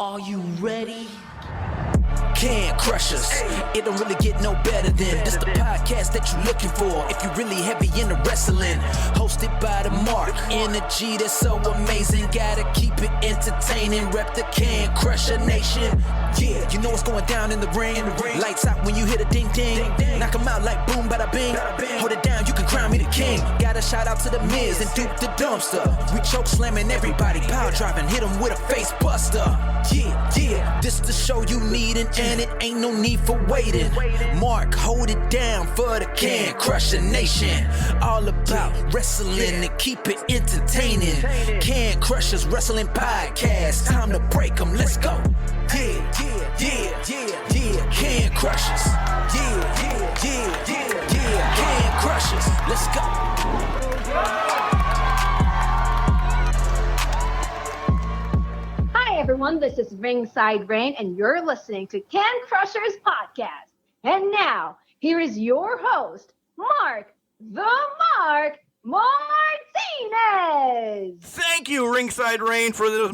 Are you ready? Can crush us. It don't really get no better than this the podcast that you're looking for if you're really heavy into wrestling. Hosted by the Mark. Energy that's so amazing. Gotta keep it entertaining. Rep the Can Crusher Nation. Yeah, you know what's going down in the ring. Lights out when you hit a ding ding. Knock them out like boom bada bing. Hold it down, you can crown me the king. Got a shout out to the Miz and Duke the Dumpster. We choke slamming everybody. Power driving, hit them with a face buster. Yeah, this the show you need and it ain't no need for waiting. Mark, hold it down for the Can Crusher Nation. All about wrestling and keep it entertaining. Can Crushers Wrestling Podcast. Time to break them, let's go. Yeah. Can Crushers. Yeah. Can Crushers, let's go. Hi everyone, this is Ringside Rain and you're listening to Can Crushers Podcast. And now, here is your host, Mark Martinez. Thank you, Ringside Rain, for this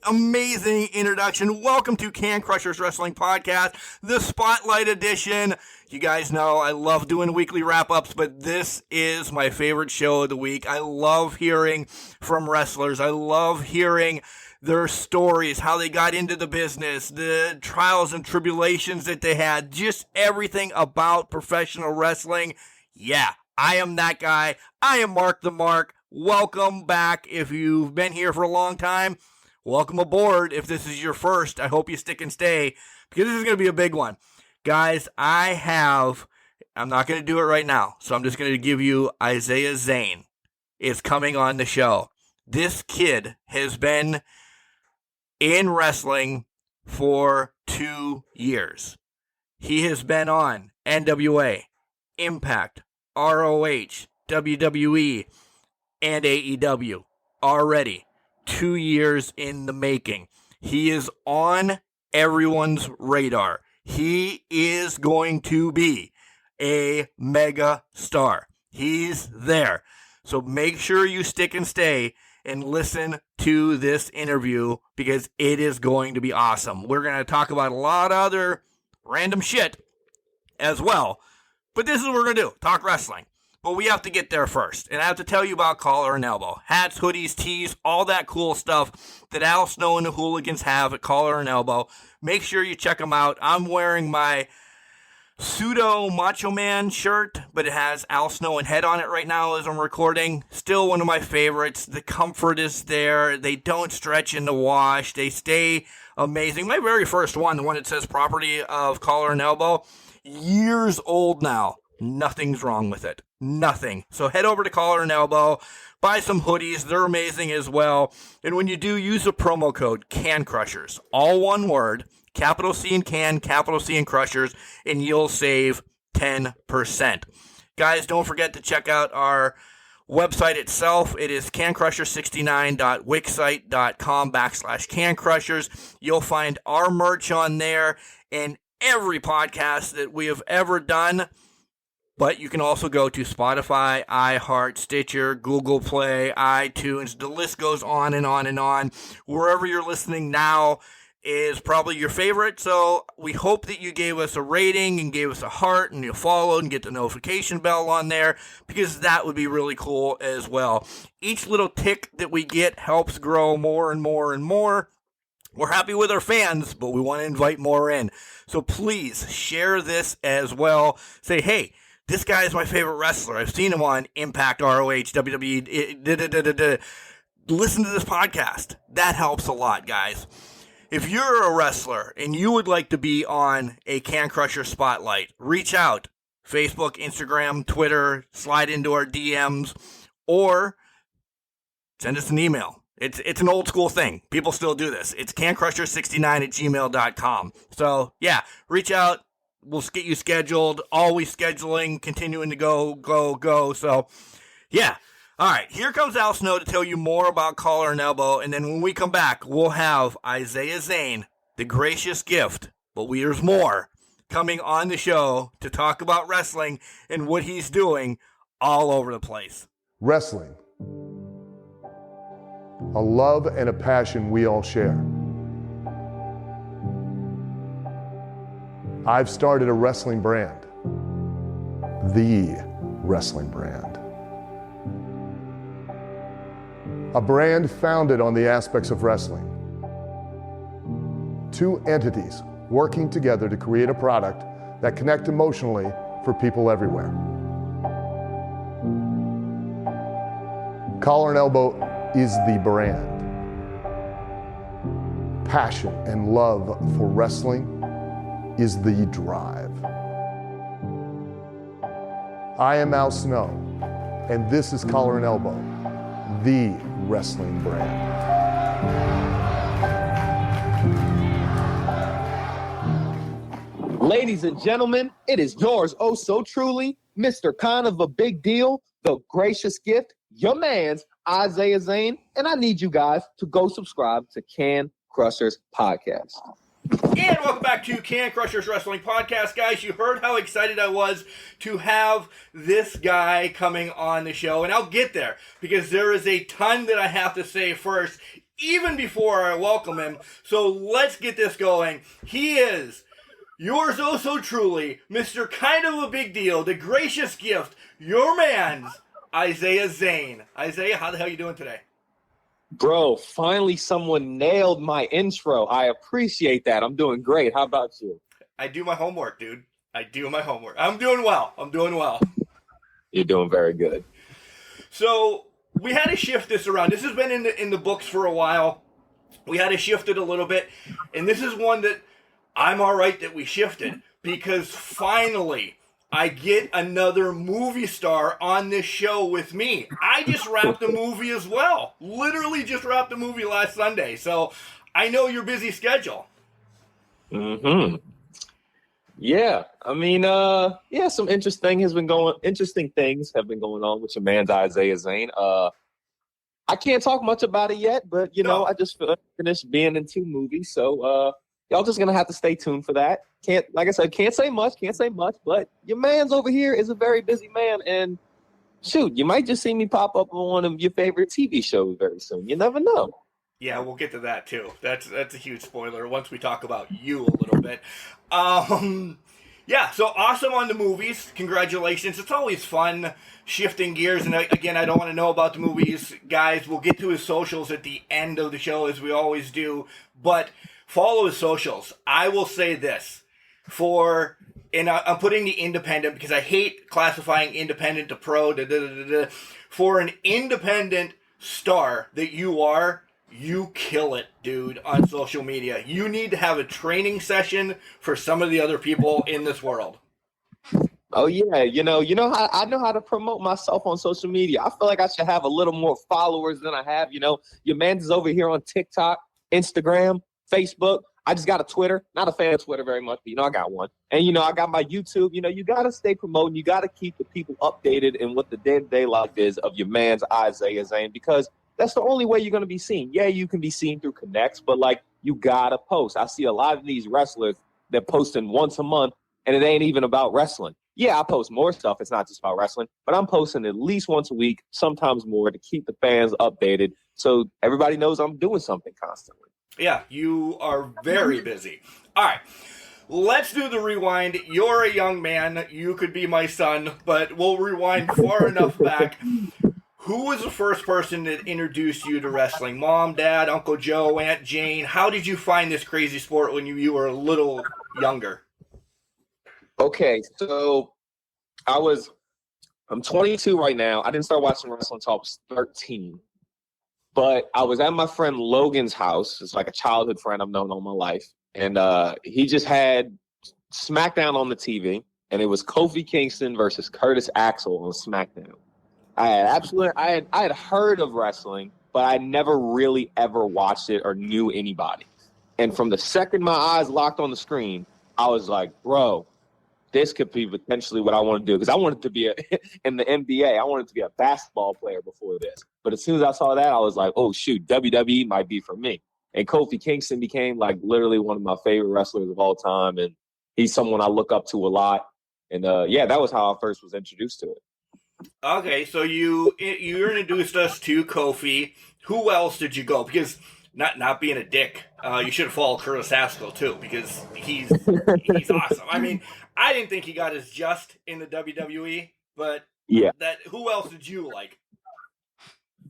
amazing introduction. Welcome to Can Crushers Wrestling Podcast, the Spotlight Edition. You guys know I love doing weekly wrap-ups, but this is my favorite show of the week. I love hearing from wrestlers. I love hearing their stories, how they got into the business, the trials and tribulations that they had, just everything about professional wrestling. Yeah, I am that guy. I am Mark the Mark. Welcome back. If you've been here for a long time, welcome aboard. If this is your first, I hope you stick and stay, because this is going to be a big one. Guys, I'm not going to do it right now, so I'm just going to give you Izaiah Zane is coming on the show. This kid has been in wrestling for 2 years. He has been on NWA, Impact, ROH, WWE, and AEW already. 2 years in the making. He is on everyone's radar. He is going to be a mega star. He's there. So make sure you stick and stay and listen to this interview because it is going to be awesome. We're going to talk about a lot of other random shit as well. But this is what we're going to do. Talk wrestling. But we have to get there first. And I have to tell you about Collar and Elbow. Hats, hoodies, tees, all that cool stuff that Al Snow and the Hooligans have at Collar and Elbow. Make sure you check them out. I'm wearing my pseudo Macho Man shirt, but it has Al Snow and Head on it right now as I'm recording. Still one of my favorites. The comfort is there. They don't stretch in the wash. They stay amazing. My very first one, the one that says property of Collar and Elbow, years old now. Nothing's wrong with it. Nothing. So head over to Collar and Elbow, buy some hoodies. They're amazing as well. And when you do, use the promo code CANCRUSHERS. All one word. Capital C in Can, capital C in Crushers, and you'll save 10%. Guys, don't forget to check out our website itself. It is cancrusher69.wixsite.com/cancrushers. You'll find our merch on there and every podcast that we have ever done. But you can also go to Spotify, iHeart, Stitcher, Google Play, iTunes. The list goes on and on and on. Wherever you're listening now is probably your favorite, so we hope that you gave us a rating and gave us a heart and you followed and get the notification bell on there, because that would be really cool as well. Each little tick that we get helps grow more and more and more. We're happy with our fans, but we want to invite more in. So please share this as well. Say, hey, this guy is my favorite wrestler. I've seen him on Impact, ROH, WWE. Listen to this podcast. That helps a lot, guys. If you're a wrestler and you would like to be on a Can Crusher Spotlight, reach out. Facebook, Instagram, Twitter, slide into our DMs, or send us an email. It's an old school thing. People still do this. It's cancrusher69@gmail.com. So, yeah, reach out. We'll get you scheduled. Always scheduling, continuing to go. So, yeah. All right, here comes Al Snow to tell you more about Collar and Elbow, and then when we come back, we'll have Izaiah Zane, the gracious gift, but there's more, coming on the show to talk about wrestling and what he's doing all over the place. Wrestling, a love and a passion we all share. I've started a wrestling brand. The wrestling brand. A brand founded on the aspects of wrestling. Two entities working together to create a product that connect emotionally for people everywhere. Collar and Elbow is the brand. Passion and love for wrestling is the drive. I am Al Snow, and this is Collar and Elbow, the wrestling brand. Ladies and gentlemen, it is yours oh so truly, Mr. Kind of a Big Deal, the gracious gift, your man's Izaiah Zane, and I need you guys to go subscribe to Can Crushers Podcast. And welcome back to Can Crushers Wrestling Podcast, guys. You heard how excited I was to have this guy coming on the show, and I'll get there because there is a ton that I have to say first, even before I welcome him. So let's get this going. He is yours oh so truly, Mr. Kind of a Big Deal, the gracious gift, your man's Izaiah Zane. Isaiah, how the hell are you doing today? Bro, finally someone nailed my intro. I appreciate that. I'm doing great. How about you? I do my homework, dude. I do my homework. I'm doing well. You're doing very good. So we had to shift this around. This has been in the books for a while. We had to shift it a little bit. And this is one that I'm all right that we shifted because finally I get another movie star on this show with me. I just wrapped a movie as well. Literally just wrapped a movie last Sunday. So I know your busy schedule. Mm-hmm. Yeah. I mean, some interesting things have been going on with your man's Izaiah Zane. I can't talk much about it yet, but know, I just finished being in 2 movies. So y'all just gonna have to stay tuned for that. Like I said, can't say much, but your man's over here is a very busy man, and shoot, you might just see me pop up on one of your favorite TV shows very soon. You never know. Yeah, we'll get to that too. That's a huge spoiler once we talk about you a little bit. Yeah, so awesome on the movies. Congratulations. It's always fun shifting gears. And again, I don't want to know about the movies, guys. We'll get to his socials at the end of the show as we always do. But follow his socials. I will say this. And I'm putting the independent because I hate classifying independent to pro. For an independent star that you are, you kill it, dude, on social media. You need to have a training session for some of the other people in this world. Oh yeah, you know how I know how to promote myself on social media. I feel like I should have a little more followers than I have. Your man's is over here on TikTok, Instagram, Facebook. I just got a Twitter. Not a fan of Twitter very much, but I got one. And I got my YouTube. You gotta stay promoting. You gotta keep the people updated in what the day-to-day life is of your man's Izaiah Zane, because that's the only way you're gonna be seen. Yeah, you can be seen through connects, but you gotta post. I see a lot of these wrestlers that posting once a month, and it ain't even about wrestling. Yeah, I post more stuff. It's not just about wrestling, but I'm posting at least once a week, sometimes more, to keep the fans updated so everybody knows I'm doing something constantly. Yeah, you are very busy. All right, let's do the rewind. You're a young man. You could be my son, but we'll rewind far enough back. Who was the first person that introduced you to wrestling? Mom, Dad, Uncle Joe, Aunt Jane? How did you find this crazy sport when you were a little younger? Okay, so I'm 22 right now. I didn't start watching wrestling until I was 13. But I was at my friend Logan's house. It's like a childhood friend I've known all my life. And he just had SmackDown on the TV. And it was Kofi Kingston versus Curtis Axel on SmackDown. I had heard of wrestling, but I never really ever watched it or knew anybody. And from the second my eyes locked on the screen, I was like, bro, this could be potentially what I want to do. Because I wanted to be in the NBA. I wanted to be a basketball player before this. But as soon as I saw that, I was like, oh, shoot, WWE might be for me. And Kofi Kingston became literally one of my favorite wrestlers of all time. And he's someone I look up to a lot. And that was how I first was introduced to it. Okay, so you introduced us to Kofi. Who else did you go? Because not being a dick, you should have followed Curtis Haskell too, because he's awesome. I mean, I didn't think he got his just in the WWE, but Yeah. who else did you like?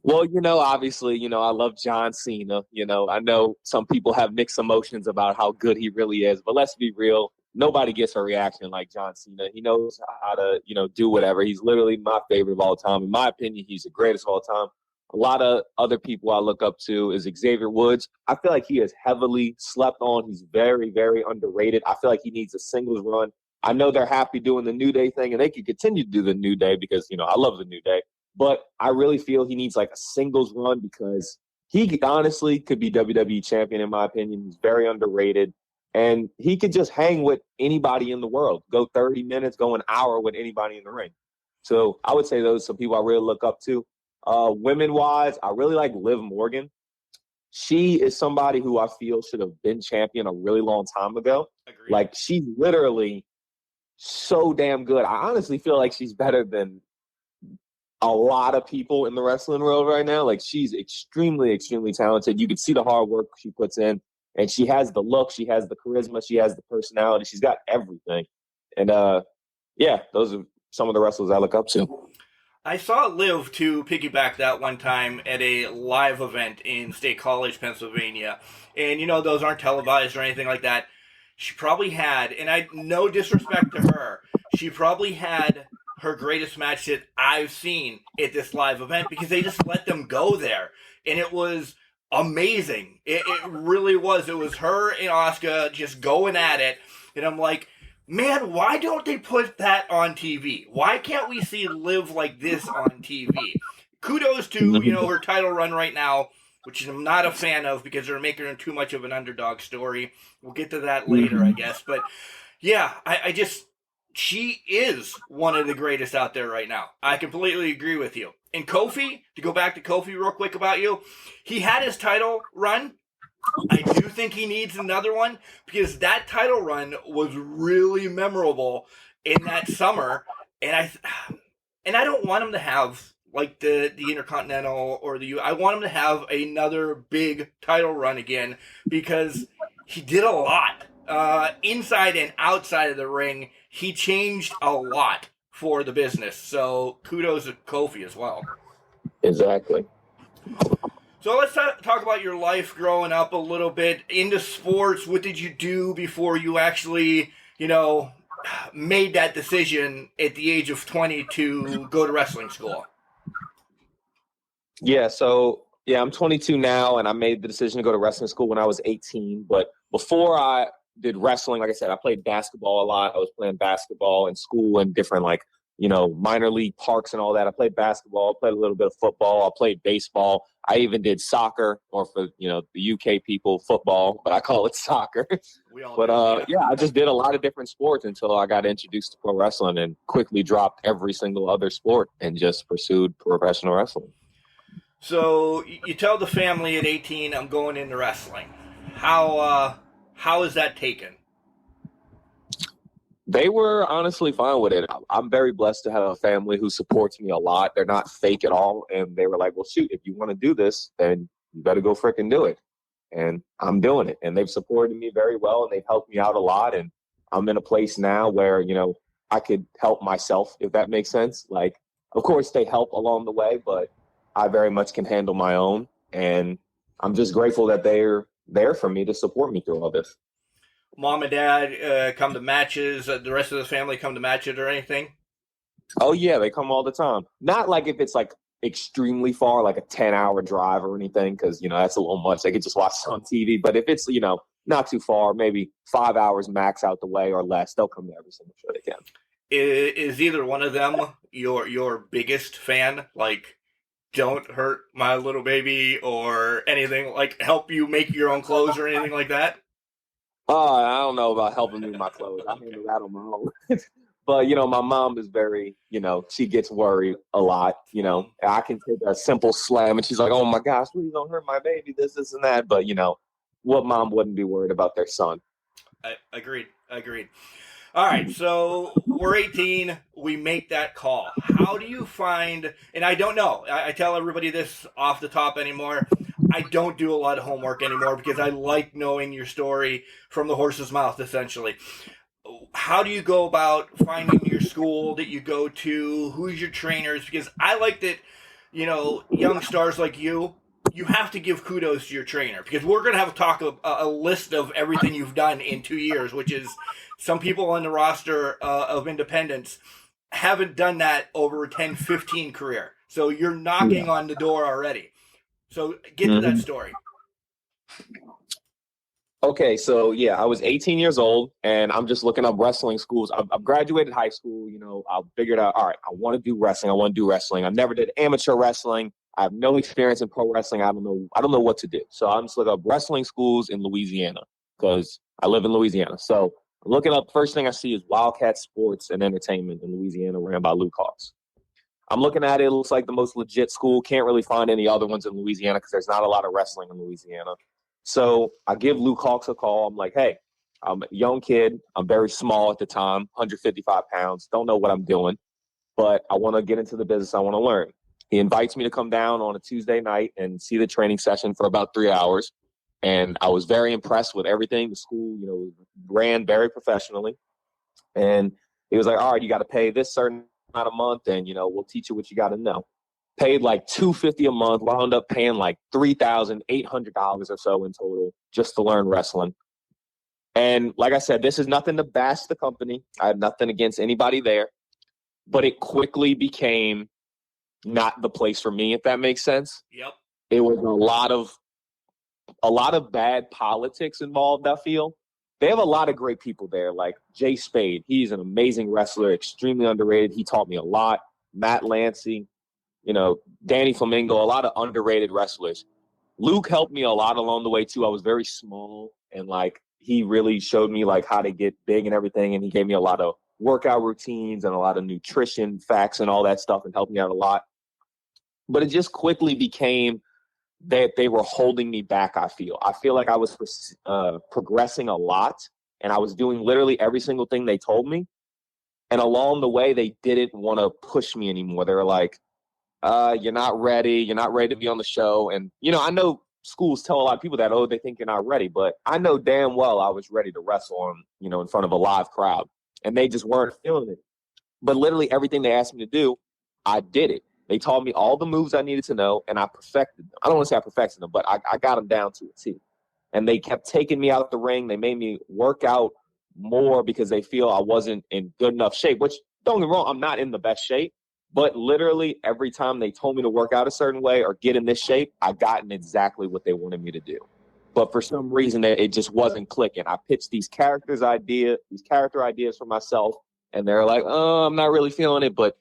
Well, obviously, I love John Cena. I know some people have mixed emotions about how good he really is, but let's be real. Nobody gets a reaction like John Cena. He knows how to, do whatever. He's literally my favorite of all time. In my opinion, he's the greatest of all time. A lot of other people I look up to is Xavier Woods. I feel like he is heavily slept on. He's very, very underrated. I feel like he needs a singles run. I know they're happy doing the New Day thing, and they can continue to do the New Day because, I love the New Day. But I really feel he needs like a singles run because he honestly could be WWE champion, in my opinion. He's very underrated. And he could just hang with anybody in the world, go 30 minutes, go an hour with anybody in the ring. So I would say those are some people I really look up to. Women-wise, I really like Liv Morgan. She is somebody who I feel should have been champion a really long time ago. Agreed. Like, she's literally so damn good. I honestly feel like she's better than a lot of people in the wrestling world right now. Like, she's extremely, extremely talented. You can see the hard work she puts in. And she has the look, she has the charisma, she has the personality. She's got everything. And, those are some of the wrestlers I look up to. I saw Liv, to piggyback that one time, at a live event in State College, Pennsylvania. And, those aren't televised or anything like that. She probably had, and no disrespect to her, she probably had her greatest match that I've seen at this live event because they just let them go there. And it was amazing. It really was. It was her and Asuka just going at it. And I'm like, man, why don't they put that on TV? Why can't we see Liv like this on TV? Kudos to, her title run right now, which I'm not a fan of because they're making her too much of an underdog story. We'll get to that later, I guess. But yeah, she is one of the greatest out there right now. I completely agree with you. And Kofi, to go back to Kofi real quick about you, he had his title run. I do think he needs another one because that title run was really memorable in that summer. And I don't want him to have like the Intercontinental or I want him to have another big title run again because he did a lot. Inside and outside of the ring, he changed a lot for the business. So kudos to Kofi as well. Exactly. So let's talk about your life growing up a little bit into sports. What did you do before you actually, made that decision at the age of 20 to go to wrestling school? Yeah, I'm 22 now, and I made the decision to go to wrestling school when I was 18. But before I did wrestling, like I said, I played basketball a lot. I was playing basketball in school and different, minor league parks and all that. I played basketball, played a little bit of football. I played baseball. I even did soccer, or for, the UK people, football, but I call it soccer. I just did a lot of different sports until I got introduced to pro wrestling and quickly dropped every single other sport and just pursued professional wrestling. So you tell the family at 18, I'm going into wrestling. How is that taken? They were honestly fine with it. I'm very blessed to have a family who supports me a lot. They're not fake at all. And they were like, well, shoot, if you want to do this, then you better go frickin' do it. And I'm doing it. And they've supported me very well, and they've helped me out a lot. And I'm in a place now where, I could help myself, if that makes sense. Like, of course, they help along the way, but I very much can handle my own. And I'm just grateful that they're there for me to support me through all this. Mom and dad come to matches? The rest of the family come to matches or anything? Oh, yeah, they come all the time. Not like if it's like extremely far, like a 10-hour drive or anything, because, that's a little much. They could just watch it on TV. But if it's, not too far, maybe 5 hours max out the way or less, they'll come to every single show they can. Is either one of them your biggest fan? Like, don't hurt my little baby or anything, like help you make your own clothes or anything like that? I don't know about helping me with my clothes. I handle that on my own. But, my mom is very, she gets worried a lot. I can take a simple slam and she's like, oh my gosh, please don't hurt my baby, this and that. But, what mom wouldn't be worried about their son? Agreed. All right, so we're 18. We make that call. How do you find, and I don't know, I tell everybody this off the top anymore, I don't do a lot of homework anymore because I like knowing your story from the horse's mouth, essentially. How do you go about finding your school that you go to? Who's your trainers? Because I like that, young stars like you have to give kudos to your trainer, because we're going to have to talk a list of everything you've done in 2 years, which is some people on the roster of independents haven't done that over a 10, 15 career. So you're knocking on the door already. So get to that story. Okay, so yeah, I was 18 years old, and I'm just looking up wrestling schools. I've graduated high school. I figured out, all right, I want to do wrestling. I never did amateur wrestling. I have no experience in pro wrestling. I don't know what to do. So I'm just looking up wrestling schools in Louisiana, because I live in Louisiana. So I'm looking up. First thing I see is Wildcat Sports and Entertainment in Louisiana, ran by Luke Hawks. I'm looking at it. It looks like the most legit school. Can't really find any other ones in Louisiana because there's not a lot of wrestling in Louisiana. So I give Luke Hawks a call. I'm like, hey, I'm a young kid. I'm very small at the time, 155 pounds. Don't know what I'm doing, but I want to get into the business. I want to learn. He invites me to come down on a Tuesday night and see the training session for about 3 hours. And I was very impressed with everything. The school, ran very professionally. And he was like, all right, you got to pay this certain amount a month, and, we'll teach you what you got to know. Paid like $250 a month, wound up paying like $3,800 or so in total just to learn wrestling. And like I said, this is nothing to bash the company. I have nothing against anybody there, but it quickly became not the place for me, if that makes sense. Yep. It was a lot of bad politics involved, I feel. They have a lot of great people there, like Jay Spade. He's an amazing wrestler, extremely underrated. He taught me a lot. Matt Lancey, Danny Flamingo, a lot of underrated wrestlers. Luke helped me a lot along the way too. I was very small, and he really showed me how to get big and everything. And he gave me a lot of workout routines and a lot of nutrition facts and all that stuff, and helped me out a lot. But it just quickly became that they were holding me back. I feel like I was progressing a lot, and I was doing literally every single thing they told me. And along the way, they didn't want to push me anymore. They were like, you're not ready to be on the show. And, I know schools tell a lot of people that, they think you're not ready, but I know damn well I was ready to wrestle on, in front of a live crowd, and they just weren't feeling it. But literally everything they asked me to do, I did it. They taught me all the moves I needed to know, and I perfected them. I don't want to say I perfected them, but I got them down to a T. And they kept taking me out the ring. They made me work out more because they feel I wasn't in good enough shape, which, don't get me wrong, I'm not in the best shape. But literally every time they told me to work out a certain way or get in this shape, I gotten exactly what they wanted me to do. But for some reason, it just wasn't clicking. I pitched these character ideas for myself, and they're like, oh, I'm not really feeling it. But,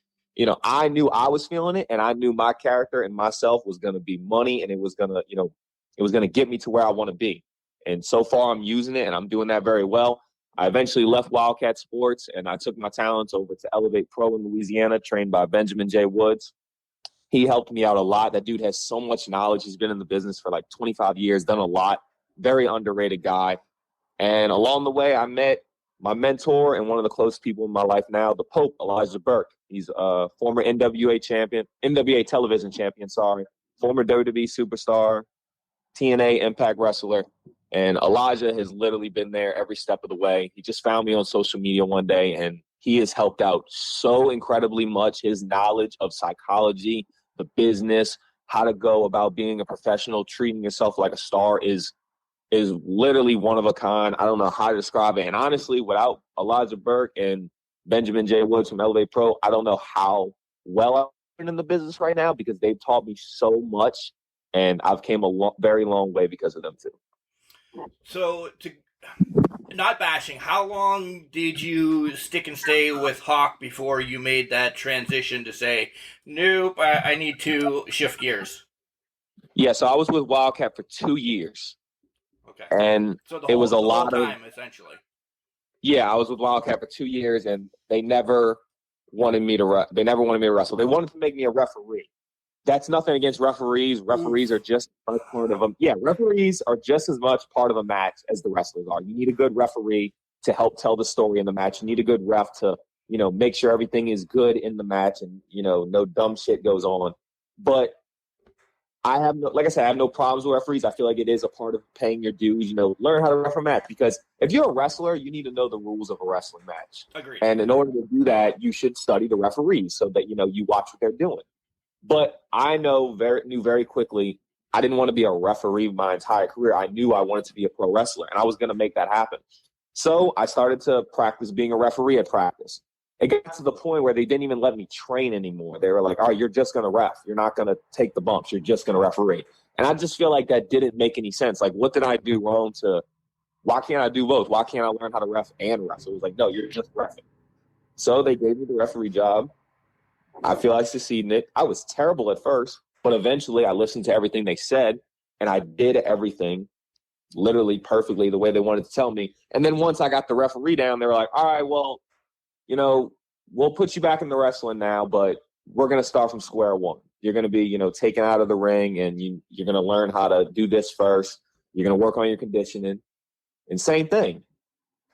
I knew I was feeling it, and I knew my character and myself was going to be money, and it was going to get me to where I want to be. And so far I'm using it, and I'm doing that very well. I eventually left Wildcat Sports, and I took my talents over to Elevate Pro in Louisiana, trained by Benjamin J. Woods. He helped me out a lot. That dude has so much knowledge. He's been in the business for 25 years, done a lot. Very underrated guy. And along the way, I met my mentor and one of the closest people in my life now, the Pope, Elijah Burke. He's a former NWA television champion, former WWE superstar, TNA Impact wrestler. And Elijah has literally been there every step of the way. He just found me on social media one day, and he has helped out so incredibly much. His knowledge of psychology, the business, how to go about being a professional, treating yourself like a star is literally one of a kind. I don't know how to describe it. And honestly, without Elijah Burke and Benjamin J. Woods from Elevate Pro, I don't know how well I'm in the business right now, because they've taught me so much, and I've came a very long way because of them too. So, not bashing, how long did you stick and stay with Hawk before you made that transition to say, nope, I need to shift gears? Yeah, so I was with Wildcat for 2 years. Okay. And so it was a lot of time, essentially. Yeah, I was with Wildcat for 2 years, and they never wanted me to wrestle. They wanted to make me a referee. That's nothing against referees. Referees are just a part of them. Yeah, referees are just as much part of a match as the wrestlers are. You need a good referee to help tell the story in the match. You need a good ref to, make sure everything is good in the match and, no dumb shit goes on. But like I said, I have no problems with referees. I feel like it is a part of paying your dues, learn how to ref a match, because if you're a wrestler, you need to know the rules of a wrestling match. Agreed. And in order to do that, you should study the referees so that, you watch what they're doing. But I knew very quickly, I didn't want to be a referee my entire career. I knew I wanted to be a pro wrestler, and I was going to make that happen. So I started to practice being a referee at practice. It got to the point where they didn't even let me train anymore. They were like, all right, you're just going to ref. You're not going to take the bumps. You're just going to referee. And I just feel like that didn't make any sense. Like, what did I do wrong why can't I do both? Why can't I learn how to ref and wrestle? It was like, no, you're just reffing. So they gave me the referee job. I feel I succeeded in it. I was terrible at first, but eventually I listened to everything they said, and I did everything literally perfectly the way they wanted to tell me. And then once I got the referee down, they were like, all right, well, we'll put you back in the wrestling now, but we're going to start from square one. You're going to be, taken out of the ring, and you're going to learn how to do this first. You're going to work on your conditioning. And same thing.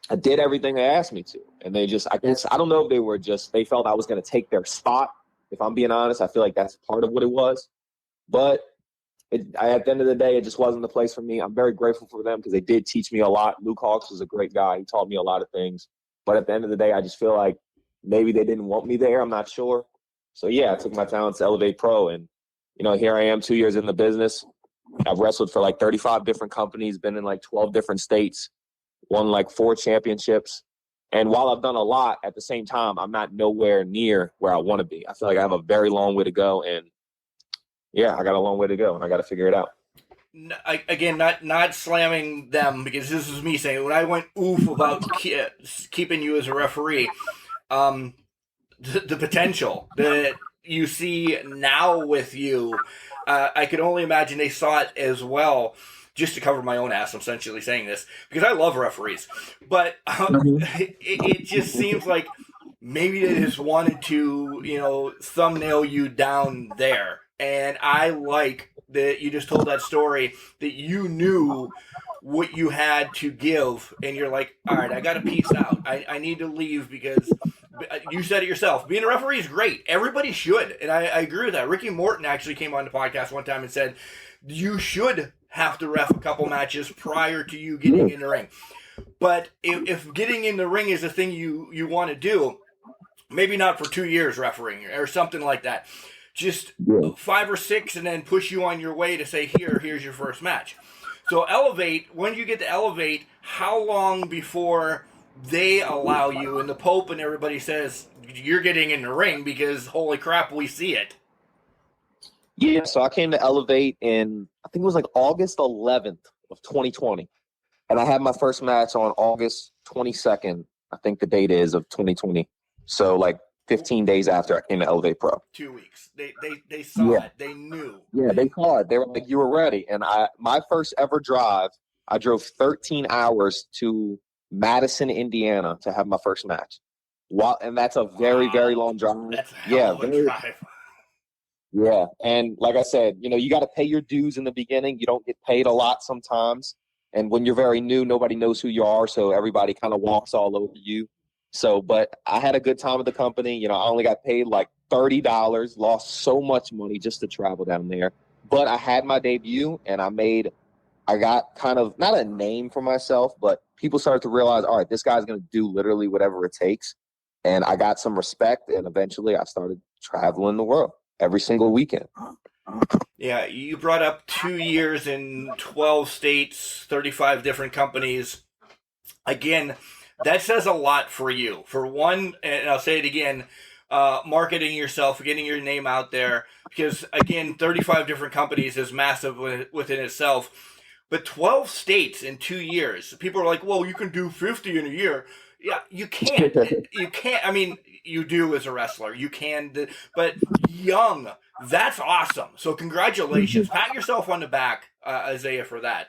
I did everything they asked me to. And they just, I don't know if they felt I was going to take their spot. If I'm being honest, I feel like that's part of what it was. But at the end of the day, it just wasn't the place for me. I'm very grateful for them because they did teach me a lot. Luke Hawks was a great guy. He taught me a lot of things. But at the end of the day, I just feel like maybe they didn't want me there. I'm not sure. So, yeah, I took my talents to Elevate Pro. And, here I am 2 years in the business. I've wrestled for like 35 different companies, been in like 12 different states, won like 4 championships. And while I've done a lot, at the same time, I'm not nowhere near where I want to be. I feel like I have a very long way to go. And, yeah, I got a long way to go, and I got to figure it out. Again, not slamming them, because this is me saying when I went oof about keeping you as a referee, the potential that you see now with you, I could only imagine they saw it as well. Just to cover my own ass, I'm essentially saying this because I love referees, but it just seems like maybe they just wanted to, thumbnail you down there. And I like that you just told that story, that you knew what you had to give, and you're like, all right, I got to peace out. I need to leave because you said it yourself. Being a referee is great. Everybody should. And I agree with that. Ricky Morton actually came on the podcast one time and said, you should have to ref a couple matches prior to you getting in the ring. But if getting in the ring is a thing you want to do, maybe not for 2 years refereeing or something like that. Just 5 or 6 and then push you on your way to say, here's your first match. So Elevate, when you get to Elevate, how long before they allow you and the Pope and everybody says you're getting in the ring because holy crap, we see it? Yeah, so I came to Elevate in, I think it was like August 11th of 2020. And I had my first match on August 22nd, I think the date is, of 2020. So like 15 days after I came to Elevate Pro. 2 weeks. They saw it. They knew. Yeah, they saw it. They were like, you were ready. And my first ever drive, I drove 13 hours to Madison, Indiana to have my first match. And that's a very, very long drive. That's a hell of a drive. Yeah. And like I said, you got to pay your dues in the beginning. You don't get paid a lot sometimes. And when you're very new, nobody knows who you are. So everybody kind of walks all over you. So, but I had a good time with the company. I only got paid like $30, lost so much money just to travel down there. But I had my debut and I got kind of not a name for myself, but people started to realize, all right, this guy's going to do literally whatever it takes. And I got some respect. And eventually I started traveling the world every single weekend. Yeah, you brought up 2 years in 12 states, 35 different companies. Again, that says a lot for you. For one, and I'll say it again, marketing yourself, getting your name out there. Because, again, 35 different companies is massive within itself. But 12 states in 2 years. People are like, well, you can do 50 in a year. Yeah, you can't. You can't. I mean, you do as a wrestler. You can. But young, that's awesome. So congratulations. Pat yourself on the back, Izaiah, for that.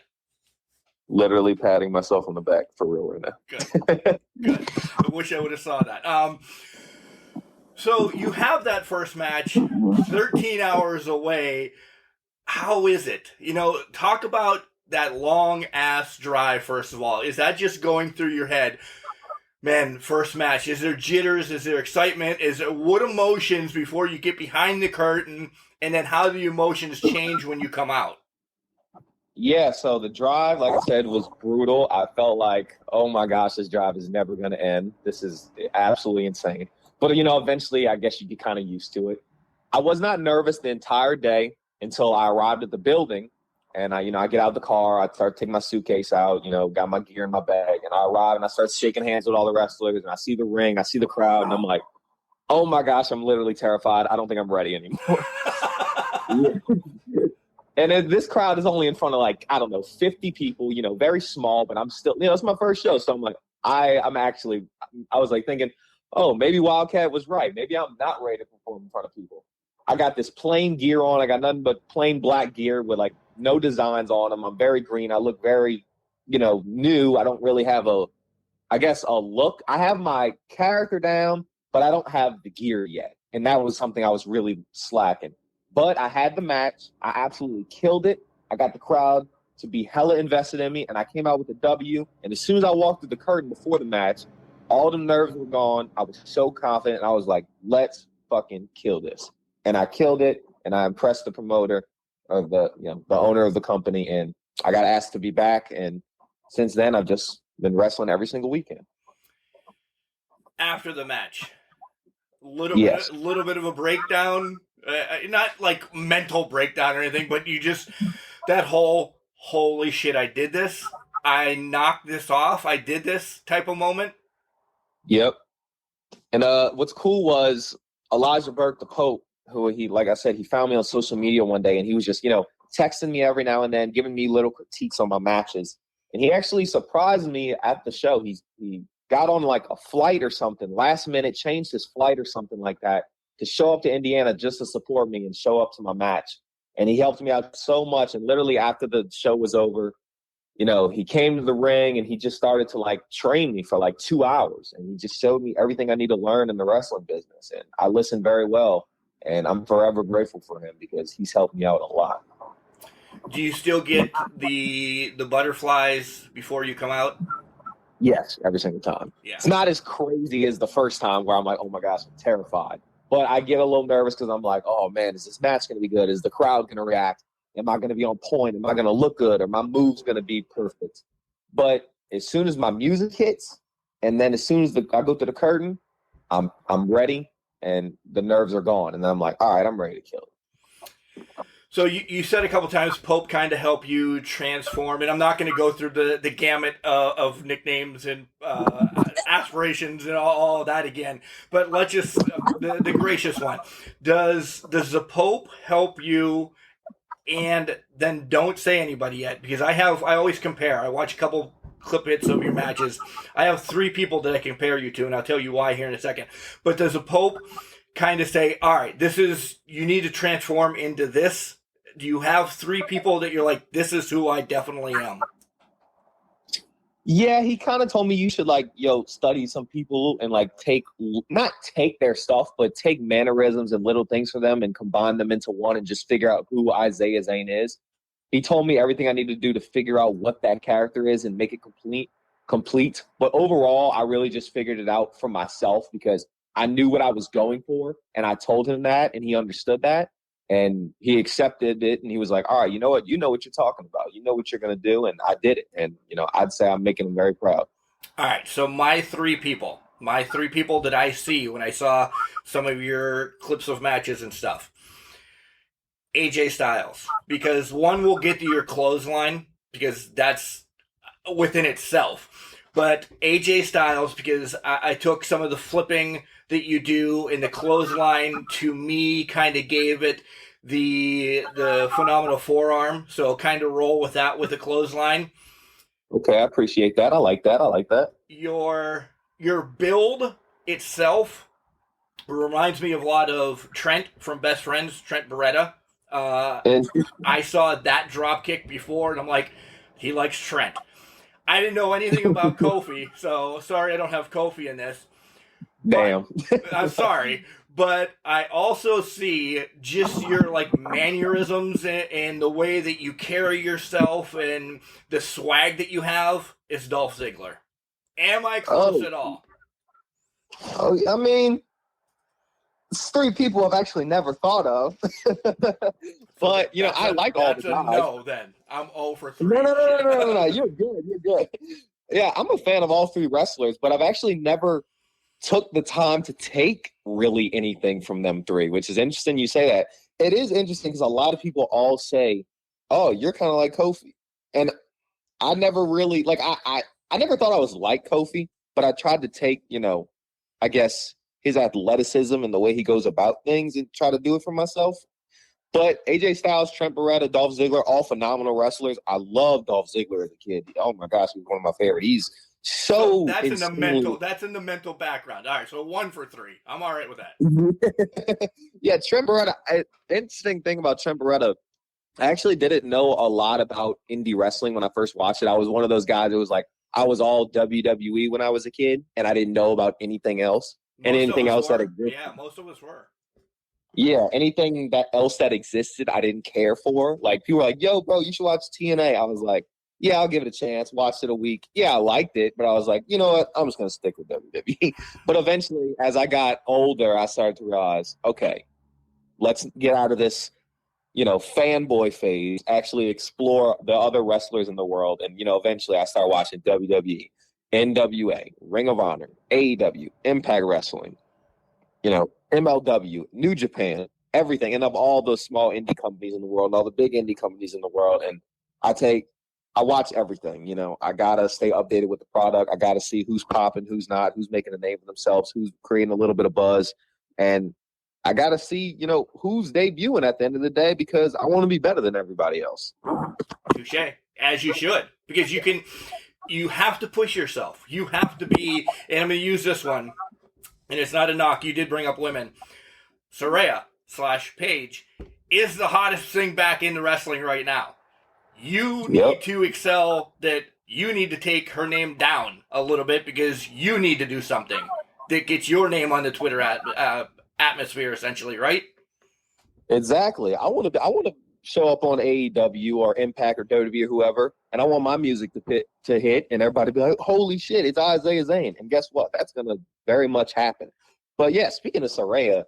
Literally patting myself on the back for real right now. Good. I wish I would have saw that. So you have that first match, 13 hours away. How is it? Talk about that long ass drive. First of all, is that just going through your head? Man, first match. Is there jitters? Is there excitement? What emotions before you get behind the curtain? And then how do the emotions change when you come out? Yeah, so the drive, like I said, was brutal. I felt like, oh my gosh, this drive is never going to end. This is absolutely insane. But, eventually I guess you get kind of used to it. I was not nervous the entire day until I arrived at the building. And I get out of the car, I start taking my suitcase out, got my gear in my bag, and I arrive and I start shaking hands with all the wrestlers, and I see the ring, I see the crowd, and I'm like, oh my gosh, I'm literally terrified. I don't think I'm ready anymore. And this crowd is only in front of 50 people, very small, but I'm still, it's my first show. So I'm like, I was like thinking, oh, maybe Wildcat was right. Maybe I'm not ready to perform in front of people. I got this plain gear on. I got nothing but plain black gear with no designs on them. I'm very green. I look very, new. I don't really have a look. I have my character down, but I don't have the gear yet. And that was something I was really slacking. But I had the match. I absolutely killed it. I got the crowd to be hella invested in me, and I came out with a W. And as soon as I walked through the curtain before the match, all the nerves were gone. I was so confident. I was like, let's fucking kill this. And I killed it, and I impressed the promoter of the owner of the company, and I got asked to be back. And since then, I've just been wrestling every single weekend. After the match, little bit of a breakdown, not like mental breakdown or anything, but you just that whole holy shit, I did this, I knocked this off, I did this type of moment. Yep. And what's cool was Elijah Burke, the Pope, who like I said, he found me on social media one day, and he was just, texting me every now and then, giving me little critiques on my matches. And he actually surprised me at the show. He got on a flight or something, last minute, changed his flight or something like that to show up to Indiana just to support me and show up to my match. And he helped me out so much. And literally after the show was over, he came to the ring and he just started to train me for 2 hours. And he just showed me everything I need to learn in the wrestling business. And I listened very well. And I'm forever grateful for him because he's helped me out a lot. Do you still get the butterflies before you come out? Yes, every single time. Yeah. It's not as crazy as the first time where I'm like, oh my gosh, I'm terrified. But I get a little nervous because I'm like, oh man, is this match going to be good? Is the crowd going to react? Am I going to be on point? Am I going to look good? Are my moves going to be perfect? But as soon as my music hits, and then as soon as I go through the curtain, I'm ready, and the nerves are gone. And then I'm like, all right, I'm ready to kill it. So you said a couple times Pope kind of helped you transform, and I'm not going to go through the gamut of nicknames and aspirations and all that again, but let's just the gracious one. Does the Pope help you? And then don't say anybody yet, because I always compare. I watch a couple clip hits of your matches. I have 3 people that I compare you to, and I'll tell you why here in a second. But does a Pope kind of say, all right, you need to transform into this? Do you have 3 people that you're like, this is who I definitely am? Yeah, he kind of told me you should study some people and not take their stuff, but take mannerisms and little things for them and combine them into one and just figure out who Izaiah Zane is. He told me everything I need to do to figure out what that character is and make it complete. But overall, I really just figured it out for myself because I knew what I was going for, and I told him that, and he understood that. And he accepted it, and he was like, all right, you know what you're talking about. You know what you're going to do, and I did it. And, I'd say I'm making him very proud. All right, so my three people that I see when I saw some of your clips of matches and stuff. AJ Styles, because one will get to your clothesline, because that's within itself. But AJ Styles, because I took some of the flipping that you do in the clothesline, to me kind of gave it the phenomenal forearm. So kind of roll with that with the clothesline. Okay, I appreciate that. I like that. Your build itself reminds me of a lot of Trent from Best Friends, Trent Beretta. I saw that drop kick before, and I'm like, he likes Trent. I didn't know anything about Kofi, so sorry I don't have Kofi in this. Damn. I'm sorry, but I also see just your mannerisms and the way that you carry yourself and the swag that you have is Dolph Ziggler. Am I close at all? Oh, I mean, it's 3 people I've actually never thought of. But, I like all the guys. That's a no, then. I'm 0 for 3. No. You're good. Yeah, I'm a fan of all 3 wrestlers, but I've actually never took the time to take really anything from them 3, which is interesting you say that. It is interesting because a lot of people all say, oh, you're kind of like Kofi. And I never really, I never thought I was like Kofi, but I tried to take, I guess his athleticism and the way he goes about things and try to do it for myself. But AJ Styles, Trent Beretta, Dolph Ziggler, all phenomenal wrestlers. I loved Dolph Ziggler as a kid. Oh my gosh, he was one of my favorite. He's so that's in the mental. That's in the mental background. All right, so 1 for 3. I'm all right with that. Yeah, Trent Beretta. The interesting thing about Trent Beretta, I actually didn't know a lot about indie wrestling when I first watched it. I was one of those guys that was like, I was all WWE when I was a kid, and I didn't know about anything else. And anything else that existed. Yeah, most of us were. Yeah, anything else that existed, I didn't care for. Like, people were like, yo, bro, you should watch TNA. I was like, yeah, I'll give it a chance. Watched it a week. Yeah, I liked it, but I was like, you know what? I'm just going to stick with WWE. But eventually, as I got older, I started to realize, okay, let's get out of this, fanboy phase, actually explore the other wrestlers in the world. And, eventually I started watching WWE, NWA, Ring of Honor, AEW, Impact Wrestling, MLW, New Japan, everything. And of all those small indie companies in the world, all the big indie companies in the world. And I watch everything, I got to stay updated with the product. I got to see who's popping, who's not, who's making a name for themselves, who's creating a little bit of buzz. And I got to see, who's debuting at the end of the day, because I want to be better than everybody else. Touche. As you should, because you have to push yourself. You have to be, and I'm going to use this one, and it's not a knock. You did bring up women. Saraya / Paige is the hottest thing back into wrestling right now. You need to excel, that you need to take her name down a little bit, because you need to do something that gets your name on the Twitter atmosphere, essentially, right? Exactly. I want to show up on AEW or Impact or WWE or whoever, and I want my music to hit, and everybody be like, holy shit, it's Izaiah Zane. And guess what? That's going to very much happen. But yeah, speaking of Saraya,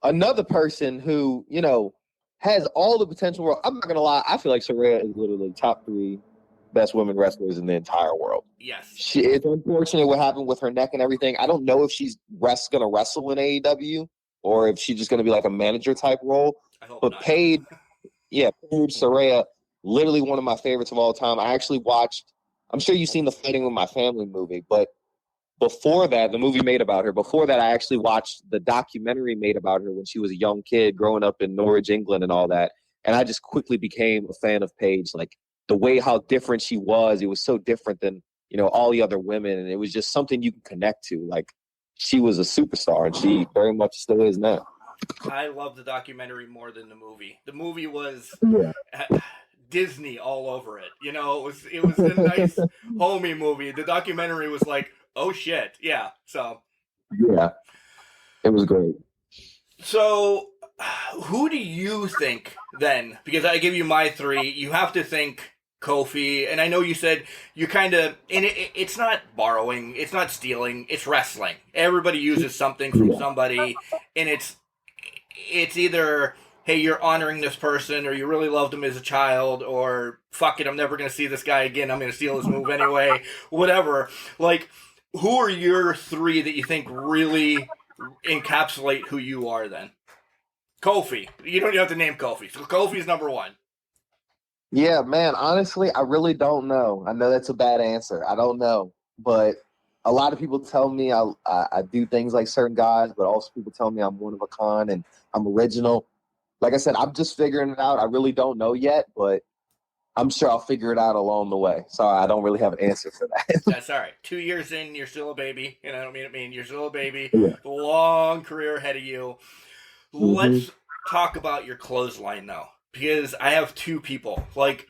another person who, has all the potential. I'm not going to lie, I feel like Saraya is literally top 3 best women wrestlers in the entire world. Yes. It's unfortunate what happened with her neck and everything. I don't know if she's going to wrestle in AEW or if she's just going to be like a manager type role. I hope but not. Paige Saraya, literally one of my favorites of all time. I actually watched, I'm sure you've seen the Fighting With My Family movie, but before that, the movie made about her. Before that, I actually watched the documentary made about her when she was a young kid growing up in Norwich, England and all that. And I just quickly became a fan of Paige. Like, the way how different she was, it was so different than, all the other women. And it was just something you can connect to. Like, she was a superstar, and she very much still is now. I love the documentary more than the movie. The movie was Disney all over it. It was a nice homey movie. The documentary was like, oh shit, yeah. So yeah, it was great. So, who do you think then? Because I give you my 3, you have to think Kofi, and I know you said you kind of, and it's not borrowing, it's not stealing, it's wrestling. Everybody uses something from somebody, and it's either, hey, you're honoring this person, or you really loved him as a child, or fuck it, I'm never going to see this guy again, I'm going to steal his move anyway, whatever. Like, who are your 3 that you think really encapsulate who you are then? Kofi. You don't even have to name Kofi. So Kofi's number 1. Yeah, man, honestly, I really don't know. I know that's a bad answer. I don't know. But a lot of people tell me I do things like certain guys, but also people tell me I'm one of a kind and I'm original. Like I said, I'm just figuring it out. I really don't know yet, but I'm sure I'll figure it out along the way. Sorry, I don't really have an answer for that. That's all right. 2 years in, you're still a baby. And I don't mean you're still a baby. Yeah. Long career ahead of you. Mm-hmm. Let's talk about your clothesline now, because I have 2 people. Like,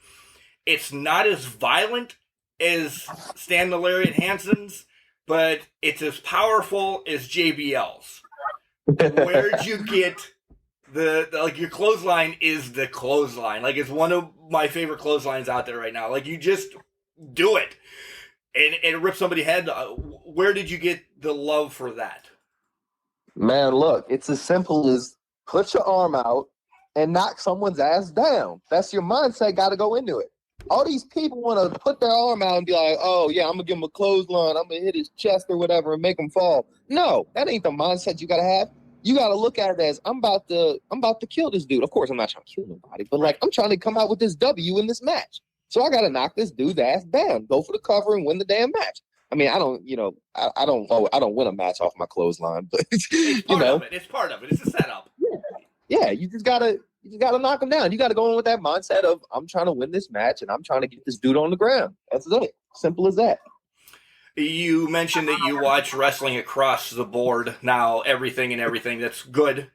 it's not as violent as Stan the Lariat Hansen's, but it's as powerful as JBL's. Where'd you get the like, your clothesline is the clothesline. Like, it's one of my favorite clotheslines out there right now. Like, you just do it. and rip somebody's head. Where did you get the love for that? Man, look, it's as simple as put your arm out and knock someone's ass down. That's your mindset. Got to go into it. All these people want to put their arm out and be like, oh, yeah, I'm going to give him a clothesline. I'm going to hit his chest or whatever and make him fall. No, that ain't the mindset you got to have. You got to look at it as I'm about to kill this dude. Of course, I'm not trying to kill nobody, but like I'm trying to come out with this W in this match. So I got to knock this dude's ass down, go for the cover and win the damn match. I mean, I don't win a match off my clothesline, but It's part of it. It's a setup. Yeah, you just gotta knock him down. You gotta go in with that mindset of I'm trying to win this match and I'm trying to get this dude on the ground. That's it. Simple as that. You mentioned that you watch wrestling across the board now, everything. That's good.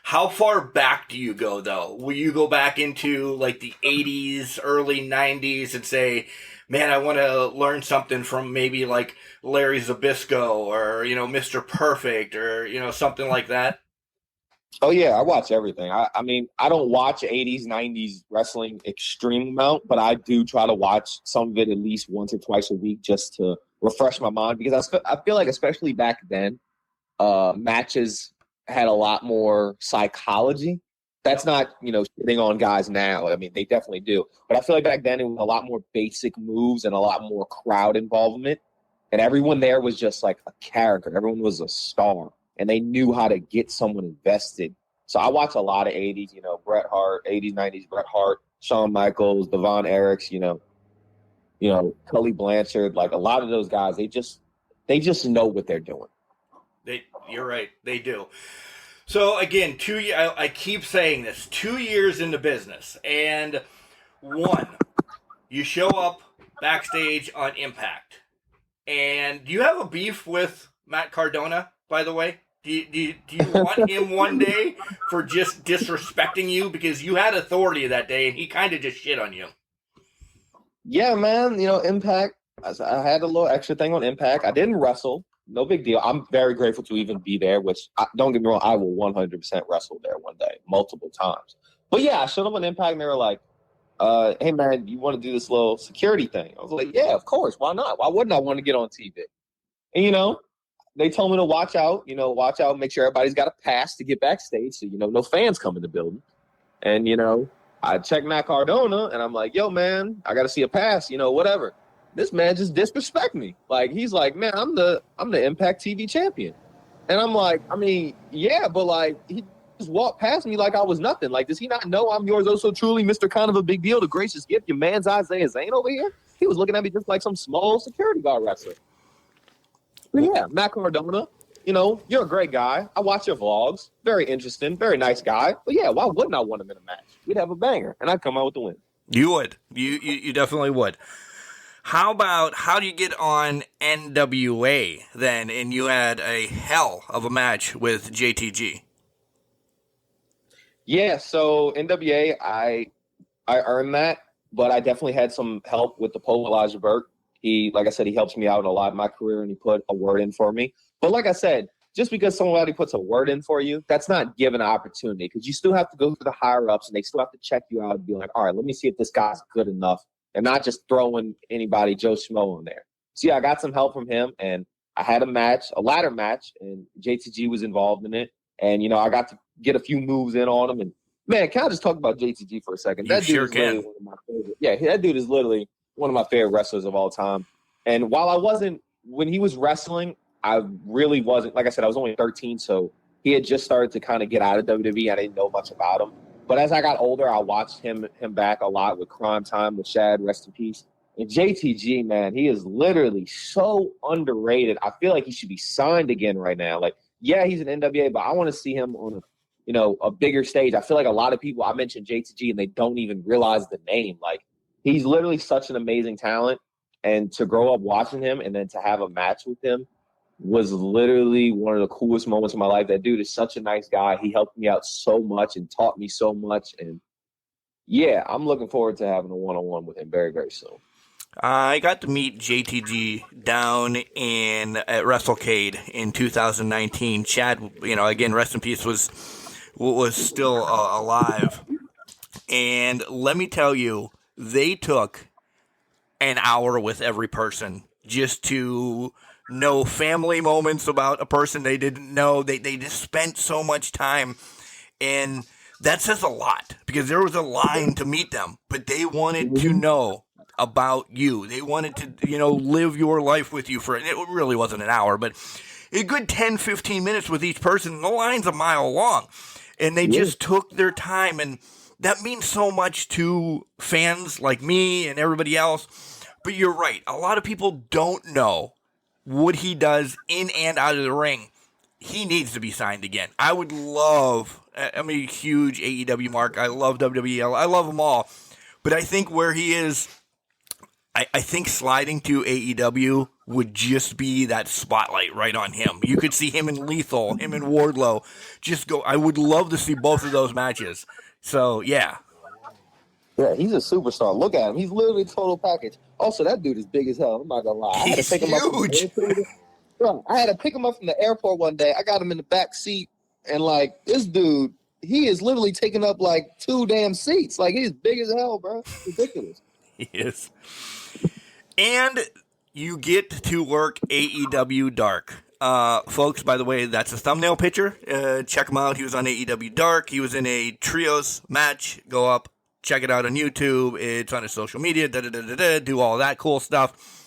How far back do you go, though? Will you go back into like the 80s, early 90s and say, man, I want to learn something from maybe like Larry Zbyszko or, Mr. Perfect or, something like that? Oh, yeah, I watch everything. I mean, I don't watch 80s, 90s wrestling extreme amount, but I do try to watch some of it at least once or twice a week just to refresh my mind because I feel like especially back then, matches had a lot more psychology. That's not, shitting on guys now. I mean, they definitely do. But I feel like back then it was a lot more basic moves and a lot more crowd involvement. And everyone there was just like a character. Everyone was a star. And they knew how to get someone invested. So I watch a lot of 80s, Bret Hart, 80s, 90s, Bret Hart, Shawn Michaels, Devon Eriks, Tully Blanchard. Like a lot of those guys, they just know what they're doing. You're right. They do. So again, I keep saying this, 2 years into business, and one, you show up backstage on Impact, and do you have a beef with Matt Cardona, by the way? Do you want him one day for just disrespecting you because you had authority that day and he kind of just shit on you? Yeah, man. Impact. I had a little extra thing on Impact. I didn't wrestle. No big deal. I'm very grateful to even be there, which don't get me wrong, I will 100% wrestle there one day, multiple times. But yeah, I showed up on Impact and they were like, hey man, you want to do this little security thing? I was like, yeah, of course. Why not? Why wouldn't I want to get on TV? And they told me to watch out, make sure everybody's got a pass to get backstage so, no fans come in the building. And, I checked Matt Cardona and I'm like, yo, man, I got to see a pass, whatever. This man just disrespect me. Like, he's like, man, I'm the Impact TV champion. And I'm like, I mean, yeah, but like, he just walked past me like I was nothing. Like, does he not know I'm yours oh so truly, Mr. Kind of a Big Deal, the gracious gift, your man's Isaiah Zane over here? He was looking at me just like some small security guard wrestler. But yeah, Matt Cardona, you're a great guy. I watch your vlogs. Very interesting, very nice guy. But yeah, why wouldn't I want him in a match? We'd have a banger, and I'd come out with the win. You would. You definitely would. How do you get on NWA then? And you had a hell of a match with JTG. Yeah, so NWA, I earned that, but I definitely had some help with the Pole Elijah Burke. He, like I said, he helps me out a lot in my career, and he put a word in for me. But like I said, just because somebody puts a word in for you, that's not given an opportunity because you still have to go through the higher-ups, and they still have to check you out and be like, all right, let me see if this guy's good enough, and not just throwing anybody, Joe Schmo, on there. So, yeah, I got some help from him, and I had a ladder match, and JTG was involved in it. And, I got to get a few moves in on him. And, man, can I just talk about JTG for a second? That dude is literally one of my favorite. Yeah, that dude is literally one of my favorite wrestlers of all time. And while when he was wrestling, I really wasn't, like I said, I was only 13, so he had just started to kind of get out of WWE. I didn't know much about him. But as I got older, I watched him back a lot with Crime Time, with Shad, rest in peace. And JTG, man, he is literally so underrated. I feel like he should be signed again right now. Like, yeah, he's an NWA, but I want to see him on a bigger stage. I feel like a lot of people, I mentioned JTG and they don't even realize the name. Like, he's literally such an amazing talent. And to grow up watching him and then to have a match with him was literally one of the coolest moments of my life. That dude is such a nice guy. He helped me out so much and taught me so much. And yeah, I'm looking forward to having a one-on-one with him very, very soon. I got to meet JTG down at WrestleCade in 2019. Chad, again, rest in peace, was still alive. And let me tell you, they took an hour with every person just to know family moments about a person they didn't know. They just spent so much time, and that says a lot because there was a line to meet them, but they wanted to know about you. They wanted to, live your life with you it really wasn't an hour, but a good 10, 15 minutes with each person. The line's a mile long, and they just took their time, and that means so much to fans like me and everybody else. But you're right. A lot of people don't know what he does in and out of the ring. He needs to be signed again. I'm a huge AEW mark. I love WWL. I love them all. But I think where he is, I think sliding to AEW would just be that spotlight right on him. You could see him in Lethal, him in Wardlow. I would love to see both of those matches. So, yeah. Yeah, he's a superstar. Look at him. He's literally a total package. Also, that dude is big as hell. I'm not going to lie. He's huge. I had to pick him up from the airport one day. I got him in the back seat, and, this dude, he is literally taking up, 2 damn seats. He's big as hell, bro. It's ridiculous. He is. And you get to work AEW Dark. Folks, by the way, that's a thumbnail picture. Check him out. He was on AEW Dark. He was in a trios match. Go up, check it out on YouTube. It's on his social media. Do all that cool stuff.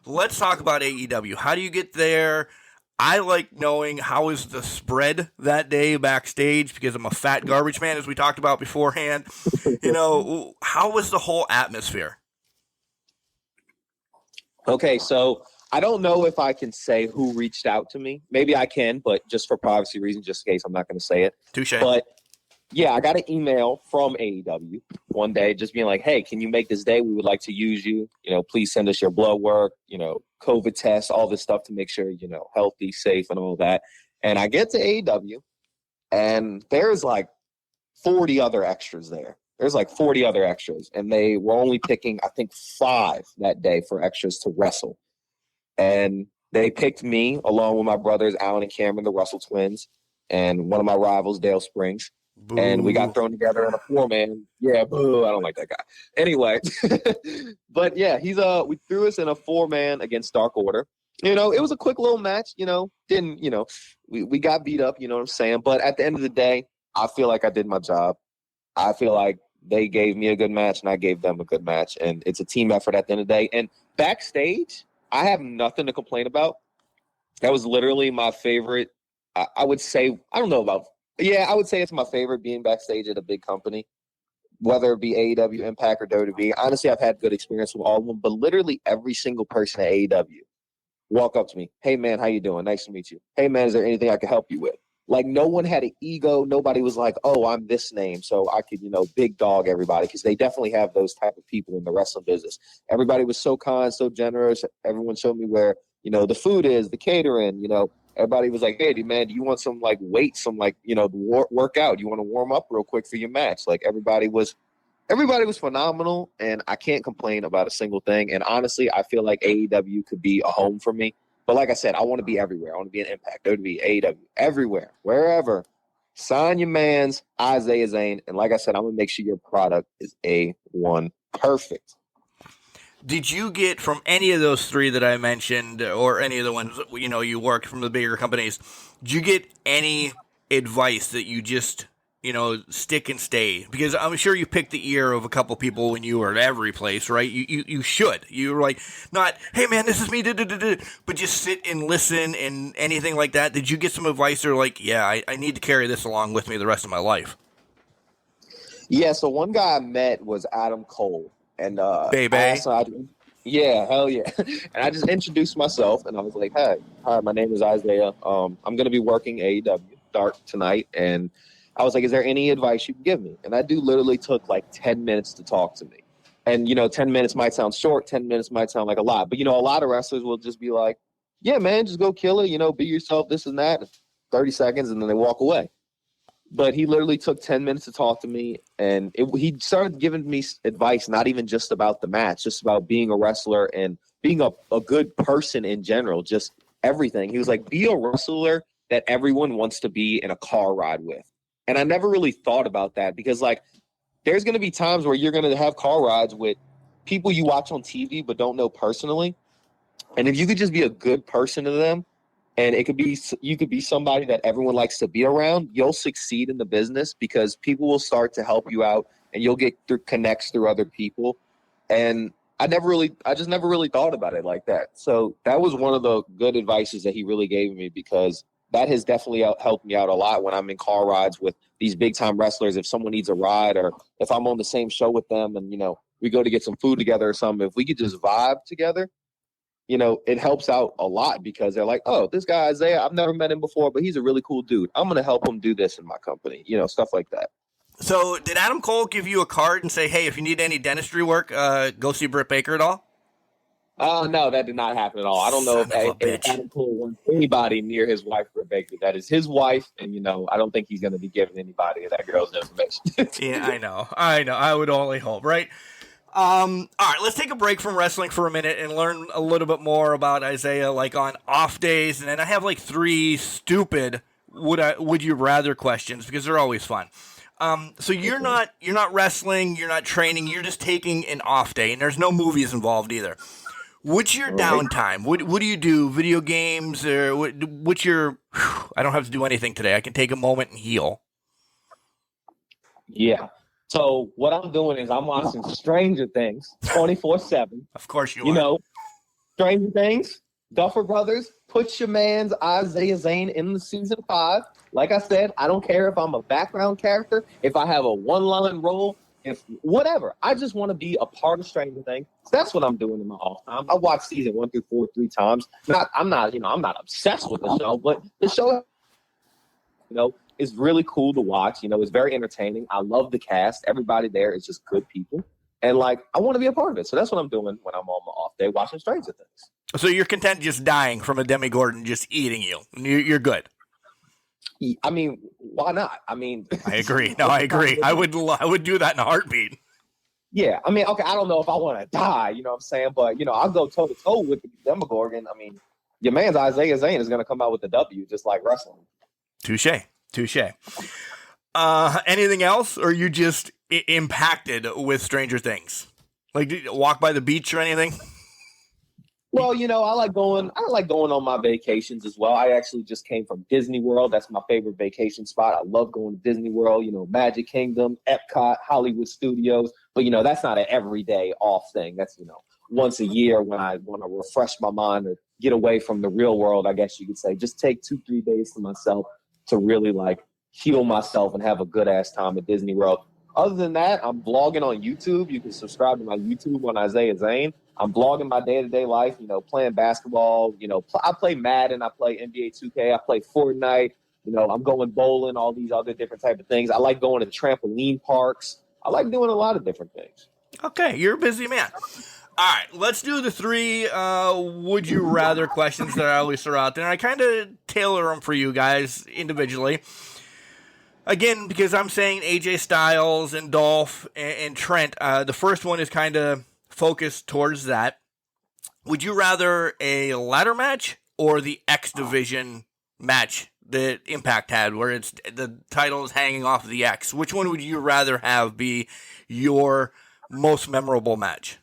Let's talk about AEW. How do you get there? I like knowing how is the spread that day backstage because I'm a fat garbage man, as we talked about beforehand. How was the whole atmosphere? Okay, so I don't know if I can say who reached out to me. Maybe I can, but just for privacy reasons, just in case, I'm not going to say it. Touche. But, yeah, I got an email from AEW one day just being like, hey, can you make this day? We would like to use you. Please send us your blood work, COVID tests, all this stuff to make sure, healthy, safe, and all that. And I get to AEW, and there's 40 other extras there. There's 40 other extras, and they were only picking, I think, 5 that day for extras to wrestle. And they picked me along with my brothers, Alan and Cameron, the Russell twins, and one of my rivals, Dale Springs. Boo. And we got thrown together in a 4-man. Yeah, boo, I don't like that guy. Anyway, but yeah, we threw us in a 4-man against Dark Order. It was a quick little match, we got beat up, you know what I'm saying? But at the end of the day, I feel like I did my job. I feel like they gave me a good match and I gave them a good match. And it's a team effort at the end of the day. And backstage, I have nothing to complain about. That was literally my favorite. I would say, I would say it's my favorite being backstage at a big company, whether it be AEW, Impact, or WWE. Honestly, I've had good experience with all of them, but literally every single person at AEW walk up to me. Hey, man, how you doing? Nice to meet you. Hey, man, is there anything I can help you with? No one had an ego. Nobody was like, oh, I'm this name, so I could, big dog everybody, because they definitely have those type of people in the wrestling business. Everybody was so kind, so generous. Everyone showed me where, the food is, the catering, Everybody was like, hey, man, do you want some, weights, some, workout? You want to warm up real quick for your match? Everybody was phenomenal, and I can't complain about a single thing. And honestly, I feel like AEW could be a home for me. But like I said, I want to be everywhere. I want to be an Impact, WWE, AEW, everywhere, wherever. Sign your mans, Izaiah Zane. And like I said, I'm going to make sure your product is A1 perfect. Did you get from any of those 3 that I mentioned or any of the ones, you worked from the bigger companies, did you get any advice that you just, stick and stay? Because I'm sure you picked the ear of a couple people when you were at every place, right? You should. You were not, hey, man, this is me, but just sit and listen and anything like that. Did you get some advice or yeah, I need to carry this along with me the rest of my life? Yeah, so one guy I met was Adam Cole. And Baby. Yeah, hell yeah. And I just introduced myself, and I was like, hi, my name is Isaiah. I'm going to be working AEW Dark tonight, and I was like, is there any advice you can give me? And that dude literally took 10 minutes to talk to me. And, 10 minutes might sound short, 10 minutes might sound like a lot. But, a lot of wrestlers will just be like, yeah, man, just go kill it, be yourself, this and that, 30 seconds, and then they walk away. But he literally took 10 minutes to talk to me, and he started giving me advice, not even just about the match, just about being a wrestler and being a good person in general, just everything. He was like, be a wrestler that everyone wants to be in a car ride with. And I never really thought about that because, there's going to be times where you're going to have car rides with people you watch on TV but don't know personally. And if you could just be a good person to them, and you could be somebody that everyone likes to be around, you'll succeed in the business because people will start to help you out and you'll get through connects through other people. And I just never really thought about it like that. So that was one of the good advices that he really gave me, because that has definitely helped me out a lot when I'm in car rides with these big time wrestlers. If someone needs a ride, or if I'm on the same show with them and, we go to get some food together or something, if we could just vibe together, it helps out a lot, because they're like, oh, this guy Isaiah, I've never met him before, but he's a really cool dude. I'm going to help him do this in my company, stuff like that. So did Adam Cole give you a card and say, hey, if you need any dentistry work, go see Britt Baker at all? No, that did not happen at all. I don't know if Adam Cole wants anybody near his wife, Britt Baker. That is his wife, and, I don't think he's going to be giving anybody that girl's information. Yeah, I know. I would only hope, right? All right, let's take a break from wrestling for a minute and learn a little bit more about Isaiah, like on off days. And then I have like 3 stupid would you rather questions, because they're always fun. So you're not wrestling, you're not training, you're just taking an off day, and there's no movies involved either. What's your downtime? What do you do? Video games, or what's your? I don't have to do anything today. I can take a moment and heal. Yeah. So what I'm doing is I'm watching Stranger Things 24/7. Of course you are. Stranger Things, Duffer Brothers, put your man's Izaiah Zane in the season 5. Like I said, I don't care if I'm a background character, if I have a one-line role, if whatever. I just want to be a part of Stranger Things. So that's what I'm doing in my off time. I watched season 1 through 4 3 times. I'm not obsessed with the show, but the show, is really cool to watch. It's very entertaining. I love the cast. Everybody there is just good people. And I want to be a part of it. So that's what I'm doing when I'm on my off day, watching Stranger Things. So you're content just dying from a Demi Gordon just eating you. You're good. I mean, why not? I mean, I agree. No, I agree. I would do that in a heartbeat. Yeah. I mean, okay, I don't know if I want to die, you know what I'm saying? But, I'll go toe to toe with the Demogorgon. I mean, your man's Izaiah Zane is going to come out with the W, just like wrestling. Touche. Anything else, or you just impacted with Stranger Things? Like, did you walk by the beach or anything? Well, I like going on my vacations as well. I actually just came from Disney World. That's my favorite vacation spot. I love going to Disney World, Magic Kingdom, Epcot, Hollywood Studios. But, that's not an everyday off thing. That's, once a year when I want to refresh my mind or get away from the real world, I guess you could say. Just take 2-3 days to myself to really, heal myself and have a good-ass time at Disney World. Other than that, I'm vlogging on YouTube. You can subscribe to my YouTube on Izaiah Zane. I'm vlogging my day-to-day life, playing basketball. I play Madden. I play NBA 2K. I play Fortnite. I'm going bowling, all these other different type of things. I like going to trampoline parks. I like doing a lot of different things. Okay, you're a busy man. All right, let's do the 3 would you rather questions that I always throw out there. And I kind of tailor them for you guys individually. Again, because I'm saying AJ Styles and Dolph and Trent, the first one is kind of focused towards that. Would you rather a ladder match or the X Division match that Impact had, where it's the title is hanging off of the X? Which one would you rather have be your most memorable match?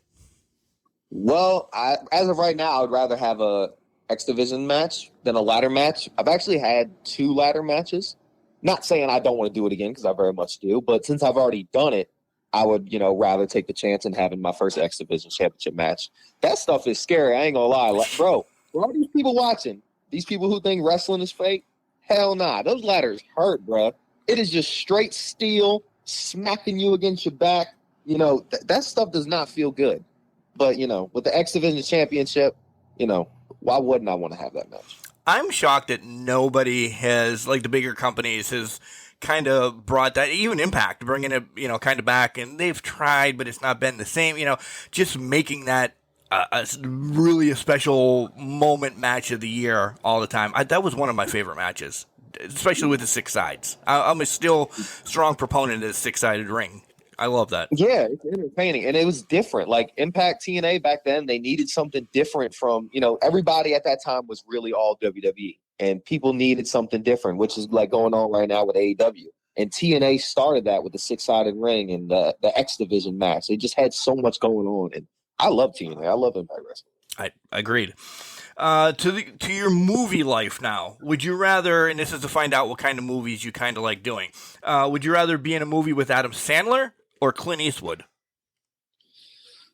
Well, as of right now, I would rather have a X Division match than a ladder match. I've actually had 2 ladder matches. Not saying I don't want to do it again, because I very much do. But since I've already done it, I would, rather take the chance in having my first X Division championship match. That stuff is scary. I ain't gonna lie. Bro, for all these people watching, these people who think wrestling is fake, hell nah. Those ladders hurt, bro. It is just straight steel smacking you against your back. That stuff does not feel good. But, with the X Division championship, why wouldn't I want to have that match? I'm shocked that nobody has, like the bigger companies, has kind of brought that, even Impact, bringing it, kind of back. And they've tried, but it's not been the same, just making that really a special moment match of the year all the time. That was one of my favorite matches, especially with the 6 sides. I'm a still strong proponent of the 6-sided ring. I love that. Yeah, it's entertaining. And it was different. Like Impact TNA back then, they needed something different from, everybody at that time was really all WWE. And people needed something different, which is like going on right now with AEW. And TNA started that with the 6-sided ring and the X Division match. They just had so much going on. And I love TNA. I love Impact Wrestling. I agreed. To your movie life now, would you rather, and this is to find out what kind of movies you kind of like doing, would you rather be in a movie with Adam Sandler or Clint Eastwood?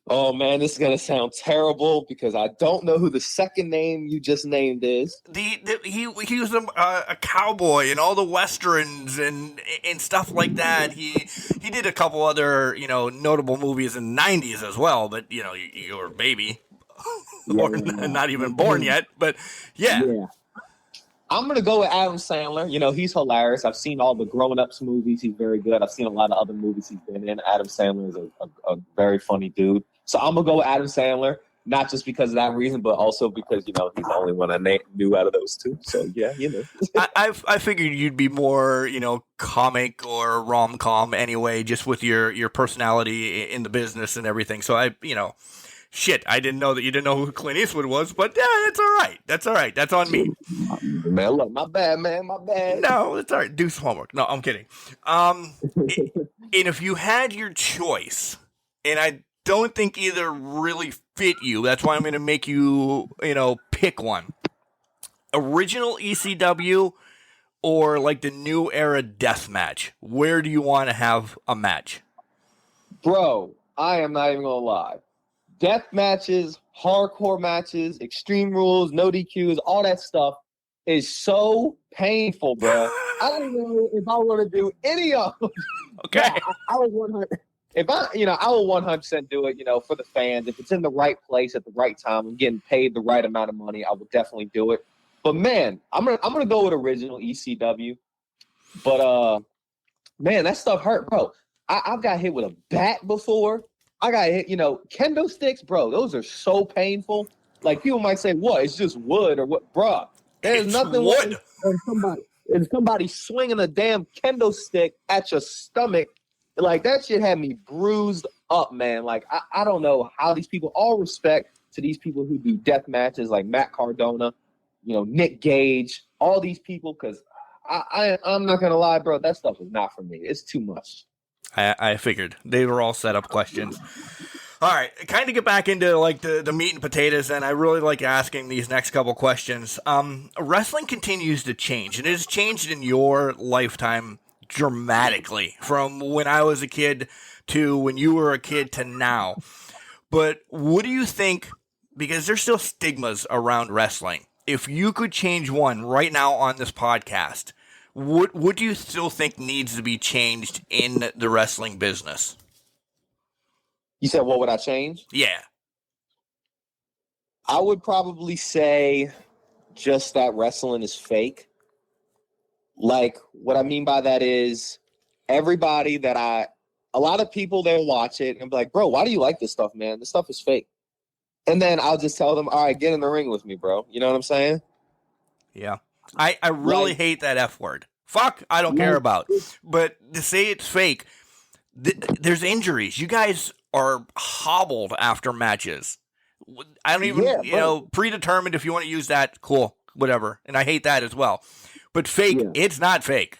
Oh, man, this is going to sound terrible because I don't know who the second name you just named is. He was a cowboy in all the Westerns and stuff like that. He did a couple other, notable movies in the 90s as well, but, you were a baby. Or not even born yet, but yeah. I'm going to go with Adam Sandler. He's hilarious. I've seen all the Grown Ups movies. He's very good. I've seen a lot of other movies he's been in. Adam Sandler is a very funny dude. So I'm going to go with Adam Sandler, not just because of that reason, but also because, he's the only one I knew out of those two. So, yeah, I figured you'd be more, comic or rom-com anyway, just with your personality in the business and everything. So shit, I didn't know that you didn't know who Clint Eastwood was, but yeah, that's all right. That's all right. That's on me. Man, look, my bad, man. My bad. No, it's all right. Do some homework. No, I'm kidding. And if you had your choice, and I don't think either really fit you, that's why I'm going to make you, pick one. Original ECW or like the new era death match? Where do you want to have a match? Bro, I am not even going to lie. Death matches, hardcore matches, extreme rules, no DQs, all that stuff is so painful, bro. I don't know if I want to do any of them. Okay. Yeah, I would 100. If I will 100% do it, for the fans. If it's in the right place at the right time, I'm getting paid the right amount of money, I will definitely do it. But man, I'm gonna go with original ECW. But man, that stuff hurt, bro. I've got hit with a bat before. I got hit, kendo sticks, bro. Those are so painful. Like people might say, "What? It's just wood or what, bro?" There's nothing wood. And somebody swinging a damn kendo stick at your stomach, like that shit had me bruised up, man. Like I don't know how these people. All respect to these people who do death matches, like Matt Cardona, Nick Gage, all these people, because I'm not gonna lie, bro. That stuff is not for me. It's too much. I figured they were all set up questions. All right, kind of get back into like the meat and potatoes, and I really like asking these next couple questions. Wrestling continues to change, and it has changed in your lifetime dramatically from when I was a kid to when you were a kid to now. But what do you think, because there's still stigmas around wrestling, if you could change one right now on this podcast, what do you still think needs to be changed in the wrestling business? You said, what would I change? Yeah. I would probably say just that wrestling is fake. Like, what I mean by that is a lot of people, they'll watch it and be like, bro, why do you like this stuff, man? This stuff is fake. And then I'll just tell them, all right, get in the ring with me, bro. You know what I'm saying? Yeah. I really hate that F word. Fuck, I don't care about. But to say it's fake, there's injuries. You guys are hobbled after matches. I don't even, predetermined, if you want to use that, cool, whatever. And I hate that as well. But fake, It's not fake.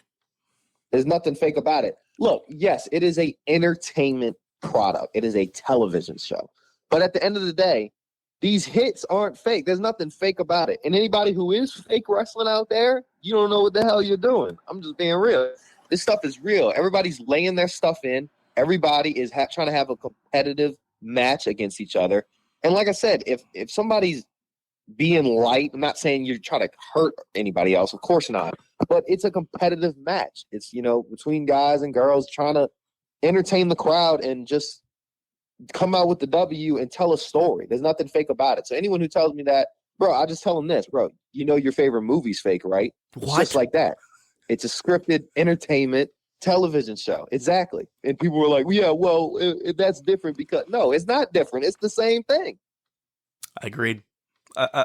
There's nothing fake about it. Look, yes, it is a entertainment product. It is a television show. But at the end of the day, these hits aren't fake. There's nothing fake about it. And anybody who is fake wrestling out there, you don't know what the hell you're doing. I'm just being real. This stuff is real. Everybody's laying their stuff in. Everybody is trying to have a competitive match against each other. And like I said, if somebody's being light, I'm not saying you're trying to hurt anybody else. Of course not. But it's a competitive match. It's, between guys and girls trying to entertain the crowd and just come out with the W and tell a story. There's nothing fake about it. So anyone who tells me that, bro, I just tell them this, bro. Your favorite movie's fake, right? It's just like that. It's a scripted entertainment television show. Exactly. And people were like, yeah, well, that's different because no, it's not different. It's the same thing. Agreed.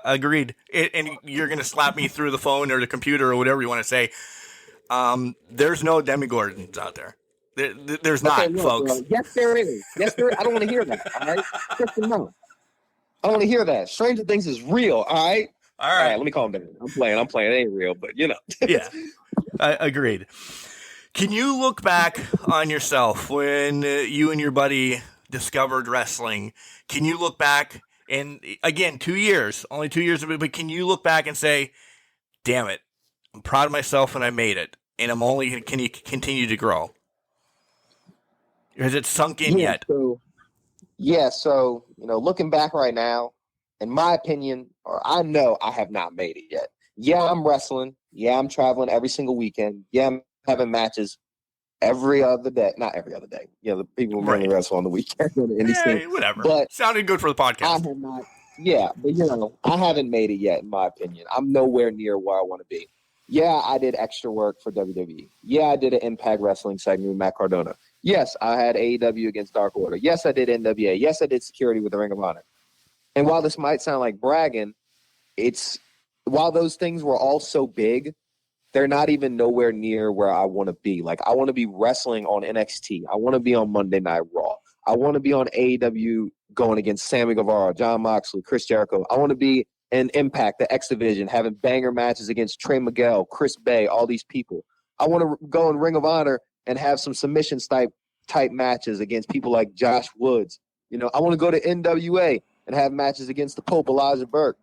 Agreed. And you're going to slap me through the phone or the computer or whatever you want to say. There's no Demigorgons out there. There's not, folks. Yes, there is. Yes, there is. I don't want to hear that. All right? Just no. I don't want to hear that. Stranger Things is real. All right? All right. Let me calm down. I'm playing. It ain't real, but Yeah. Agreed. Can you look back on yourself when you and your buddy discovered wrestling? Can you look back and, again, 2 years, only 2 years of it, but can you look back and say, damn it, I'm proud of myself and I made it, and I'm only going to continue to grow? Has it sunk in yet? So, looking back right now, in my opinion, or I know I have not made it yet. Yeah, I'm wrestling. Yeah, I'm traveling every single weekend. Yeah, I'm having matches every other day. Not every other day. The people mainly wrestle on the weekend. Whatever. But sounded good for the podcast. I have not. Yeah, but I haven't made it yet, in my opinion. I'm nowhere near where I want to be. Yeah, I did extra work for WWE. Yeah, I did an Impact Wrestling segment with Matt Cardona. Yes, I had AEW against Dark Order. Yes, I did NWA. Yes, I did security with the Ring of Honor. And while this might sound like bragging, while those things were all so big, they're not even nowhere near where I want to be. Like, I want to be wrestling on NXT. I want to be on Monday Night Raw. I want to be on AEW going against Sammy Guevara, Jon Moxley, Chris Jericho. I want to be in Impact, the X Division, having banger matches against Trey Miguel, Chris Bay, all these people. I want to go in Ring of Honor and have some submissions type matches against people like Josh Woods. I want to go to NWA and have matches against the Pope, Elijah Burke.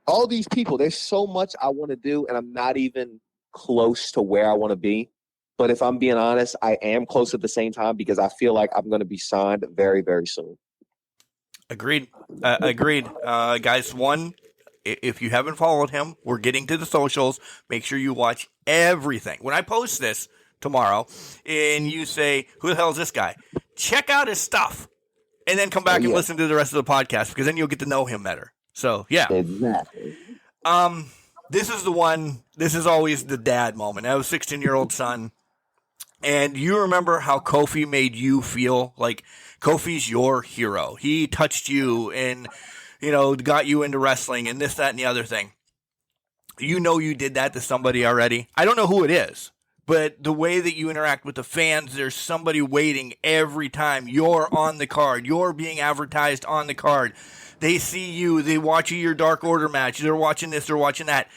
All these people, there's so much I want to do, and I'm not even close to where I want to be. But if I'm being honest, I am close at the same time because I feel like I'm going to be signed very, very soon. Agreed. Guys, if you haven't followed him, we're getting to the socials. Make sure you watch everything. When I post this tomorrow and you say, who the hell is this guy? Check out his stuff and then come back and listen to the rest of the podcast, because then you'll get to know him better. So, yeah. Exactly. This is always the dad moment. I have a 16-year-old son, and you remember how Kofi made you feel? Like, Kofi's your hero. He touched you and, got you into wrestling and this, that, and the other thing. You did that to somebody already. I don't know who it is, but the way that you interact with the fans, there's somebody waiting every time you're on the card. You're being advertised on the card. They see you. They watch your Dark Order match. They're watching this. They're watching that.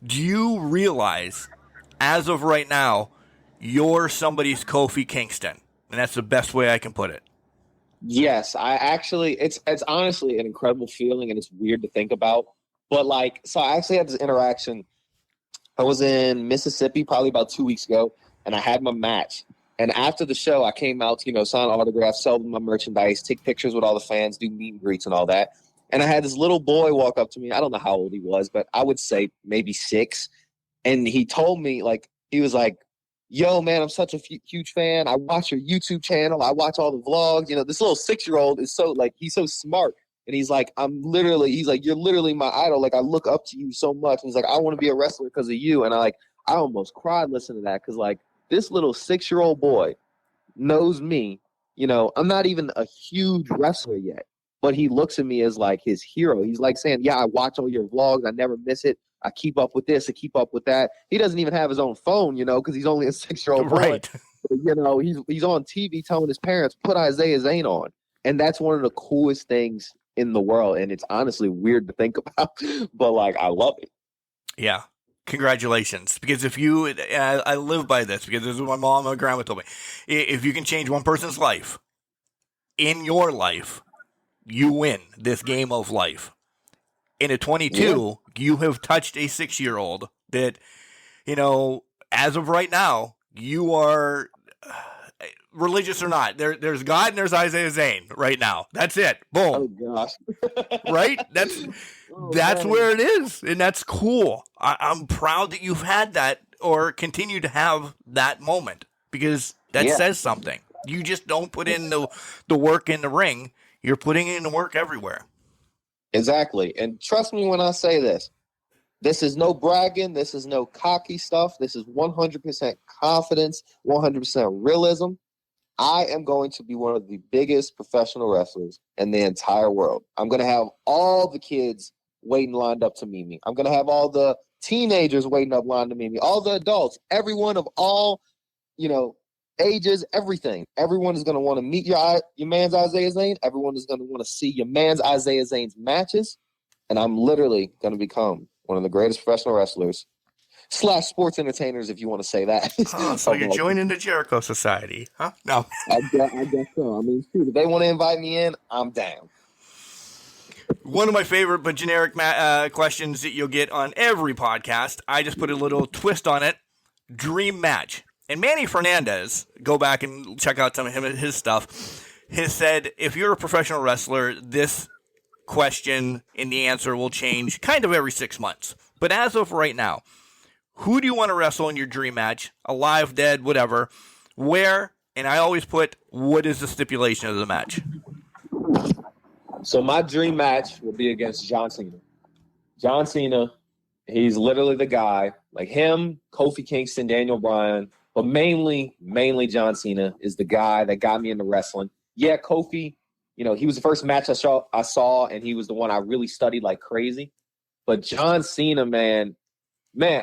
Do you realize, as of right now, you're somebody's Kofi Kingston? And that's the best way I can put it. Yes, it's honestly an incredible feeling, and it's weird to think about. But so I actually had this interaction. I was in Mississippi probably about 2 weeks ago, and I had my match. And after the show, I came out to, sign autographs, sell my merchandise, take pictures with all the fans, do meet and greets and all that. And I had this little boy walk up to me. I don't know how old he was, but I would say maybe 6. And he told me, he was like, yo, man, I'm such a huge fan. I watch your YouTube channel. I watch all the vlogs. This little 6-year-old is so, he's so smart. And he's like, you're literally my idol. I look up to you so much. And he's like, I want to be a wrestler because of you. And I almost cried listening to that because, this little 6-year-old boy knows me. I'm not even a huge wrestler yet, but he looks at me as his hero. He's saying, yeah, I watch all your vlogs. I never miss it. I keep up with this. I keep up with that. He doesn't even have his own phone, because he's only a 6-year-old boy. Right. He's on TV telling his parents, put Izaiah Zane on. And that's one of the coolest things in the world. And it's honestly weird to think about, but I love it. Yeah. Congratulations. Because I live by this, because this is what my mom and my grandma told me. If you can change one person's life in your life, you win this game of life. And at 22, you have touched a 6-year-old that, as of right now, you are religious or not. There's God and there's Izaiah Zane right now. That's it. Boom. Oh, gosh. Right? That's where it is. And that's cool. I'm proud that you've had that or continue to have that moment, because that says something. You just don't put in the work in the ring. You're putting in the work everywhere. Exactly. And trust me when I say this. This is no bragging. This is no cocky stuff. This is 100% confidence, 100% realism. I am going to be one of the biggest professional wrestlers in the entire world. I'm going to have all the kids waiting lined up to meet me. I'm going to have all the teenagers waiting up lined to meet me, all the adults, everyone of all, ages, everything. Everyone is going to want to meet your man's Izaiah Zane. Everyone is going to want to see your man's Izaiah Zane's matches. And I'm literally going to become one of the greatest professional wrestlers Slash sports entertainers, if you want to say that. Oh, so you're joining the Jericho Society, huh? No. I guess so. I mean, shoot, if they want to invite me in, I'm down. One of my favorite but generic questions that you'll get on every podcast, I just put a little twist on it. Dream match. And Manny Fernandez, go back and check out some of his stuff, has said, if you're a professional wrestler, this question and the answer will change kind of every 6 months. But as of right now, who do you want to wrestle in your dream match? Alive, dead, whatever. Where? And I always put, what is the stipulation of the match? So my dream match will be against John Cena. John Cena, he's literally the guy. Like him, Kofi Kingston, Daniel Bryan, but mainly John Cena is the guy that got me into wrestling. Yeah, Kofi, you know, he was the first match I saw, and he was the one I really studied like crazy. But John Cena, man,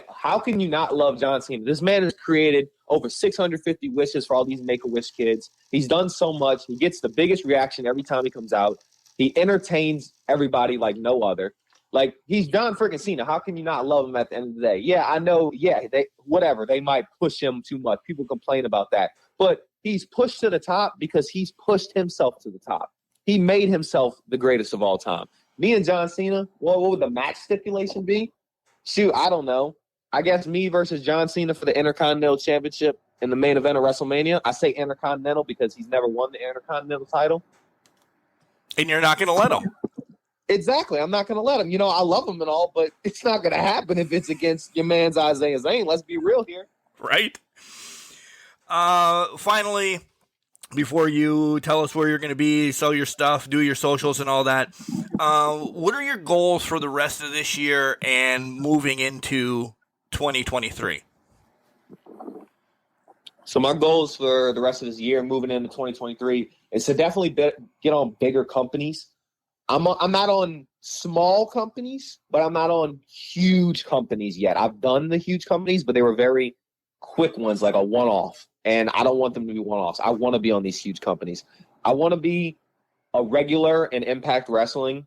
how can you not love John Cena? This man has created over 650 wishes for all these Make-A-Wish kids. He's done so much. He gets the biggest reaction every time he comes out. He entertains everybody like no other. Like, he's John freaking Cena. How can you not love him at the end of the day? Yeah, I know. Yeah, they might push him too much. People complain about that. But he's pushed to the top because he's pushed himself to the top. He made himself the greatest of all time. Me and John Cena, what would the match stipulation be? Shoot, I don't know. I guess me versus John Cena for the Intercontinental Championship in the main event of WrestleMania. I say Intercontinental because he's never won the Intercontinental title. And you're not going to let him. Exactly. I'm not going to let him. You know, I love him and all, but it's not going to happen if it's against your man's Izaiah Zane. Let's be real here. Right? Finally, before you tell us where you're going to be, sell your stuff, do your socials and all that, what are your goals for the rest of this year and moving into 2023? So my goals for the rest of this year, moving into 2023, is to definitely get on bigger companies. I'm not on small companies, but I'm not on huge companies yet. I've done the huge companies, but they were very quick ones, like a one-off. And I don't want them to be one-offs. I want to be on these huge companies. I want to be a regular in Impact Wrestling,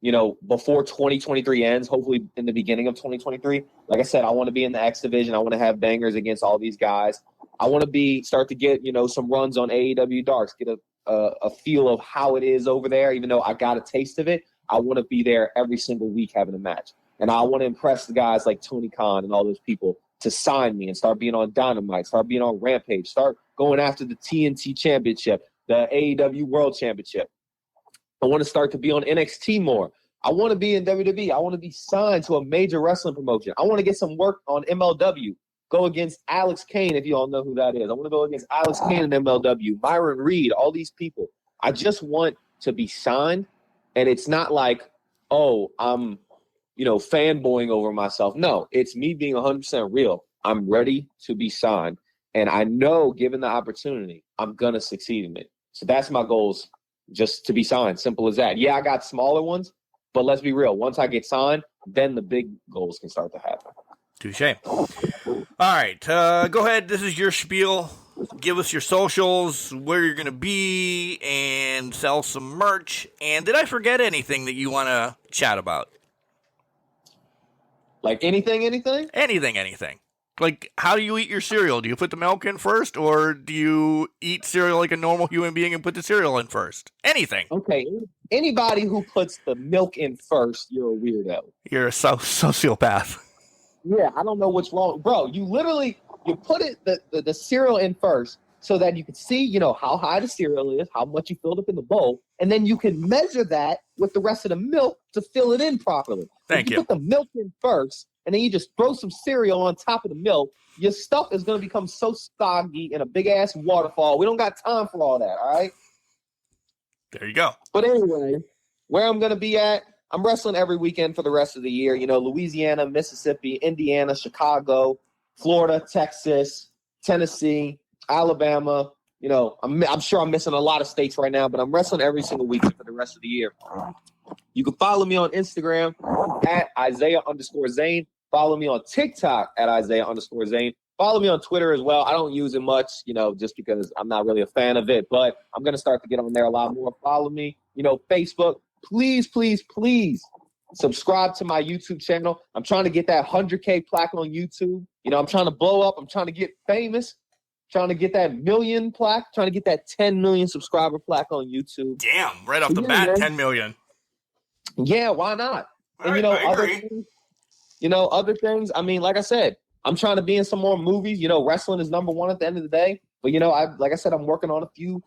you know, before 2023 ends, hopefully in the beginning of 2023. Like I said, I want to be in the X Division. I want to have bangers against all these guys. I want to start to get, you know, some runs on AEW Darks, get a feel of how it is over there. Even though I got a taste of it, I want to be there every single week having a match. And I want to impress the guys like Tony Khan and all those people to sign me and start being on Dynamite, start being on Rampage, start going after the TNT Championship, the AEW World Championship. I want to start to be on NXT more. I want to be in WWE. I want to be signed to a major wrestling promotion. I want to get some work on MLW. Go against Alex Kane, if you all know who that is. I want to go against Alex Kane in MLW, Myron Reed, all these people. I just want to be signed, and it's not like, oh, I'm, you know, fanboying over myself. No, it's me being 100% real. I'm ready to be signed, and I know, given the opportunity, I'm going to succeed in it. So that's my goals, just to be signed. Simple as that. Yeah, I got smaller ones, but let's be real. Once I get signed, then the big goals can start to happen. Touché. All right, go ahead. This is your spiel. Give us your socials, where you're going to be, and sell some merch. And did I forget anything that you want to chat about? Like anything? Anything. Like, how do you eat your cereal? Do you put the milk in first, or do you eat cereal like a normal human being and put the cereal in first? Anything. Okay. Anybody who puts the milk in first, you're a weirdo. You're a sociopath. Yeah, I don't know what's wrong. Bro, you put the cereal in first so that you can see, you know, how high the cereal is, how much you filled up in the bowl, and then you can measure that with the rest of the milk to fill it in properly. Thank you. Put the milk in first, and then you just throw some cereal on top of the milk. Your stuff is going to become so soggy in a big-ass waterfall. We don't got time for all that, all right? There you go. But anyway, where I'm going to be at, I'm wrestling every weekend for the rest of the year. You know, Louisiana, Mississippi, Indiana, Chicago, Florida, Texas, Tennessee, Alabama. You know, I'm sure I'm missing a lot of states right now, but I'm wrestling every single weekend for the rest of the year. You can follow me on Instagram at Izaiah_Zane. Follow me on TikTok at Izaiah_Zane. Follow me on Twitter as well. I don't use it much, you know, just because I'm not really a fan of it, but I'm going to start to get on there a lot more. Follow me, you know, Facebook. Please, please, please Subscribe to my YouTube channel. I'm trying to get that 100K plaque on YouTube. You know, I'm trying to blow up. I'm trying to get famous. Trying to get that million plaque. Trying to get that 10 million subscriber plaque on YouTube. Damn, right off the bat, man. 10 million. Yeah, why not? All And right, other things. I mean, like I said, I'm trying to be in some more movies. You know, wrestling is number one at the end of the day. But you know, like I said, I'm working on a few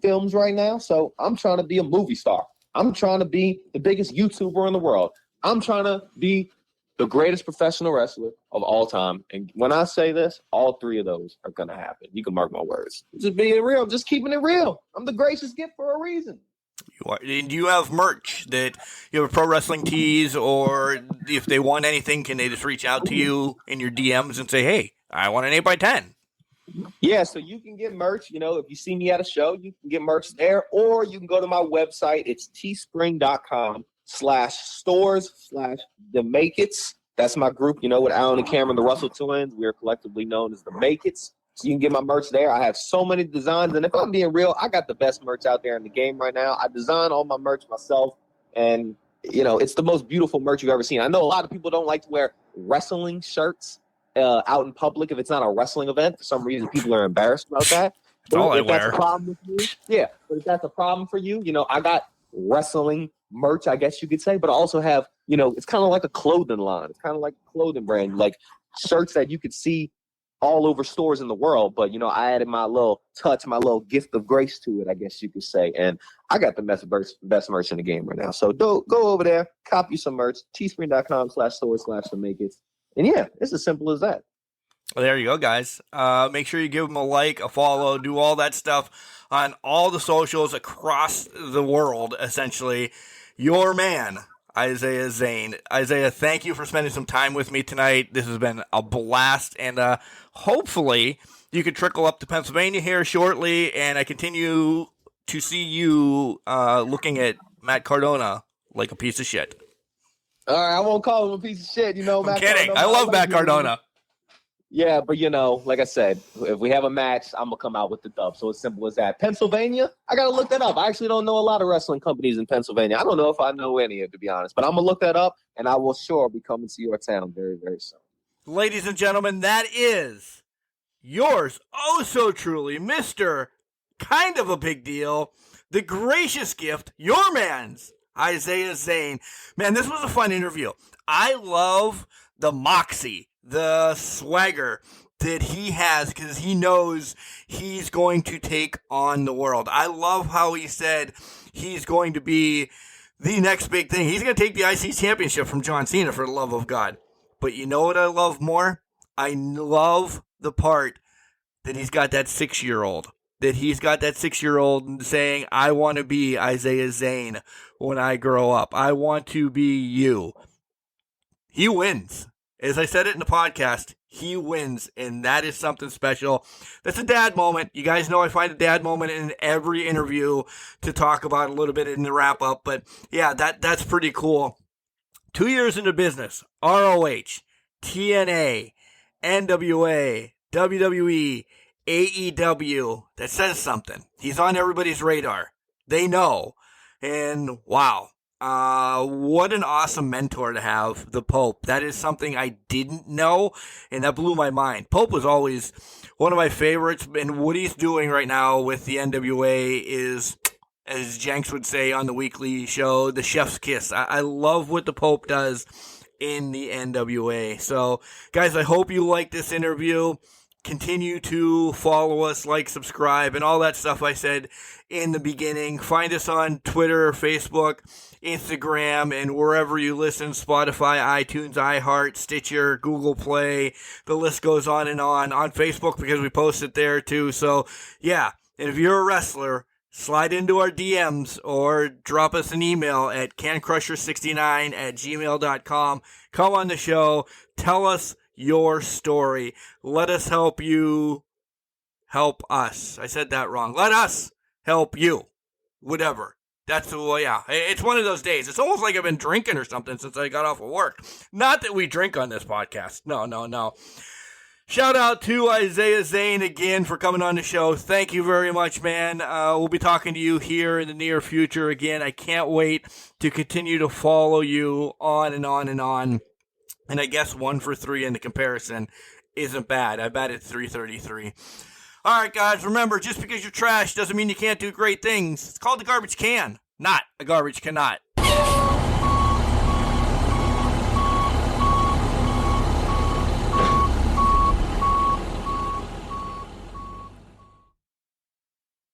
films right now. So I'm trying to be a movie star. I'm trying to be the biggest YouTuber in the world. I'm trying to be the greatest professional wrestler of all time. And when I say this, all three of those are going to happen. You can mark my words. Just being real, just keeping it real. I'm the gracious gift for a reason. Do you have merch that you have a pro wrestling tees, or if they want anything, can they just reach out to you in your DMs and say, hey, I want an 8x10? Yeah, so you can get merch. You know, if you see me at a show, you can get merch there, or you can go to my website. It's teespring.com/stores/the Make It's. That's my group, you know, with Alan and Cameron, the Russell twins. We are collectively known as the Make It's. So you can get my merch there. I have so many designs, and if I'm being real, I got the best merch out there in the game right now. I design all my merch myself, and you know, it's the most beautiful merch you've ever seen. I know a lot of people don't like to wear wrestling shirts out in public if it's not a wrestling event. For some reason, people are embarrassed about that. That's all I wear. That's a problem with you, yeah. But if that's a problem for you, you know, I got wrestling merch, I guess you could say, but I also have, you know, it's kind of like a clothing line. It's kind of like a clothing brand, like shirts that you could see all over stores in the world. But, you know, I added my little touch, my little gift of grace to it, I guess you could say. And I got the best merch in the game right now. So go over there, copy some merch, teespring.com/stores/the-make-it. And yeah, it's as simple as that. Well, there you go, guys. Make sure you give them a like, a follow, do all that stuff on all the socials across the world, essentially. Your man, Izaiah Zane. Izaiah, thank you for spending some time with me tonight. This has been a blast, and hopefully you can trickle up to Pennsylvania here shortly, and I continue to see you looking at Matt Cardona like a piece of shit. All right, I won't call him a piece of shit. You know, I'm kidding. I love Matt Cardona. Yeah, but you know, like I said, if we have a match, I'm going to come out with the dub. So it's simple as that. Pennsylvania, I got to look that up. I actually don't know a lot of wrestling companies in Pennsylvania. I don't know if I know any of, to be honest. But I'm going to look that up, and I will sure be coming to your town very, very soon. Ladies and gentlemen, that is yours, oh so truly, Mr. Kind of a Big Deal, the gracious gift, your man's Izaiah Zane. Man, this was a fun interview. I love the moxie, the swagger that he has, because he knows he's going to take on the world. I love how he said he's going to be the next big thing. He's going to take the IC championship from John Cena, for the love of God. But you know what I love more? I love the part that he's got that 6-year-old. That he's got that 6-year-old saying, I want to be Izaiah Zane when I grow up. I want to be you. He wins. As I said it in the podcast, he wins, and that is something special. That's a dad moment. You guys know I find a dad moment in every interview to talk about a little bit in the wrap-up, but yeah, that's pretty cool. 2 years into business, ROH, TNA, NWA, WWE, AEW, that says something. He's on everybody's radar. They know. And wow. What an awesome mentor to have, the Pope. That is something I didn't know, and that blew my mind. Pope was always one of my favorites, and what he's doing right now with the NWA is, as Jenks would say on the weekly show, the chef's kiss. I love what the Pope does in the NWA. So, guys, I hope you like this interview. Continue to follow us, like, subscribe, and all that stuff I said in the beginning. Find us on Twitter, Facebook, Instagram, and wherever you listen, Spotify, iTunes, iHeart, Stitcher, Google Play. The list goes on and on. On Facebook, because we post it there too. So, yeah, and if you're a wrestler, slide into our DMs or drop us an email at cancrusher69@gmail.com. Come on the show. Tell us your story. Let us help you help us. I said that wrong. Let us help you. Whatever. That's the way, yeah. It's one of those days. It's almost like I've been drinking or something since I got off of work. Not that we drink on this podcast. No. Shout out to Izaiah Zane again for coming on the show. Thank you very much, man. We'll be talking to you here in the near future again. I can't wait to continue to follow you on and on and on. And I guess 1 for 3 in the comparison isn't bad. I batted 333. All right, guys, remember, just because you're trash doesn't mean you can't do great things. It's called the garbage can, not a garbage cannot.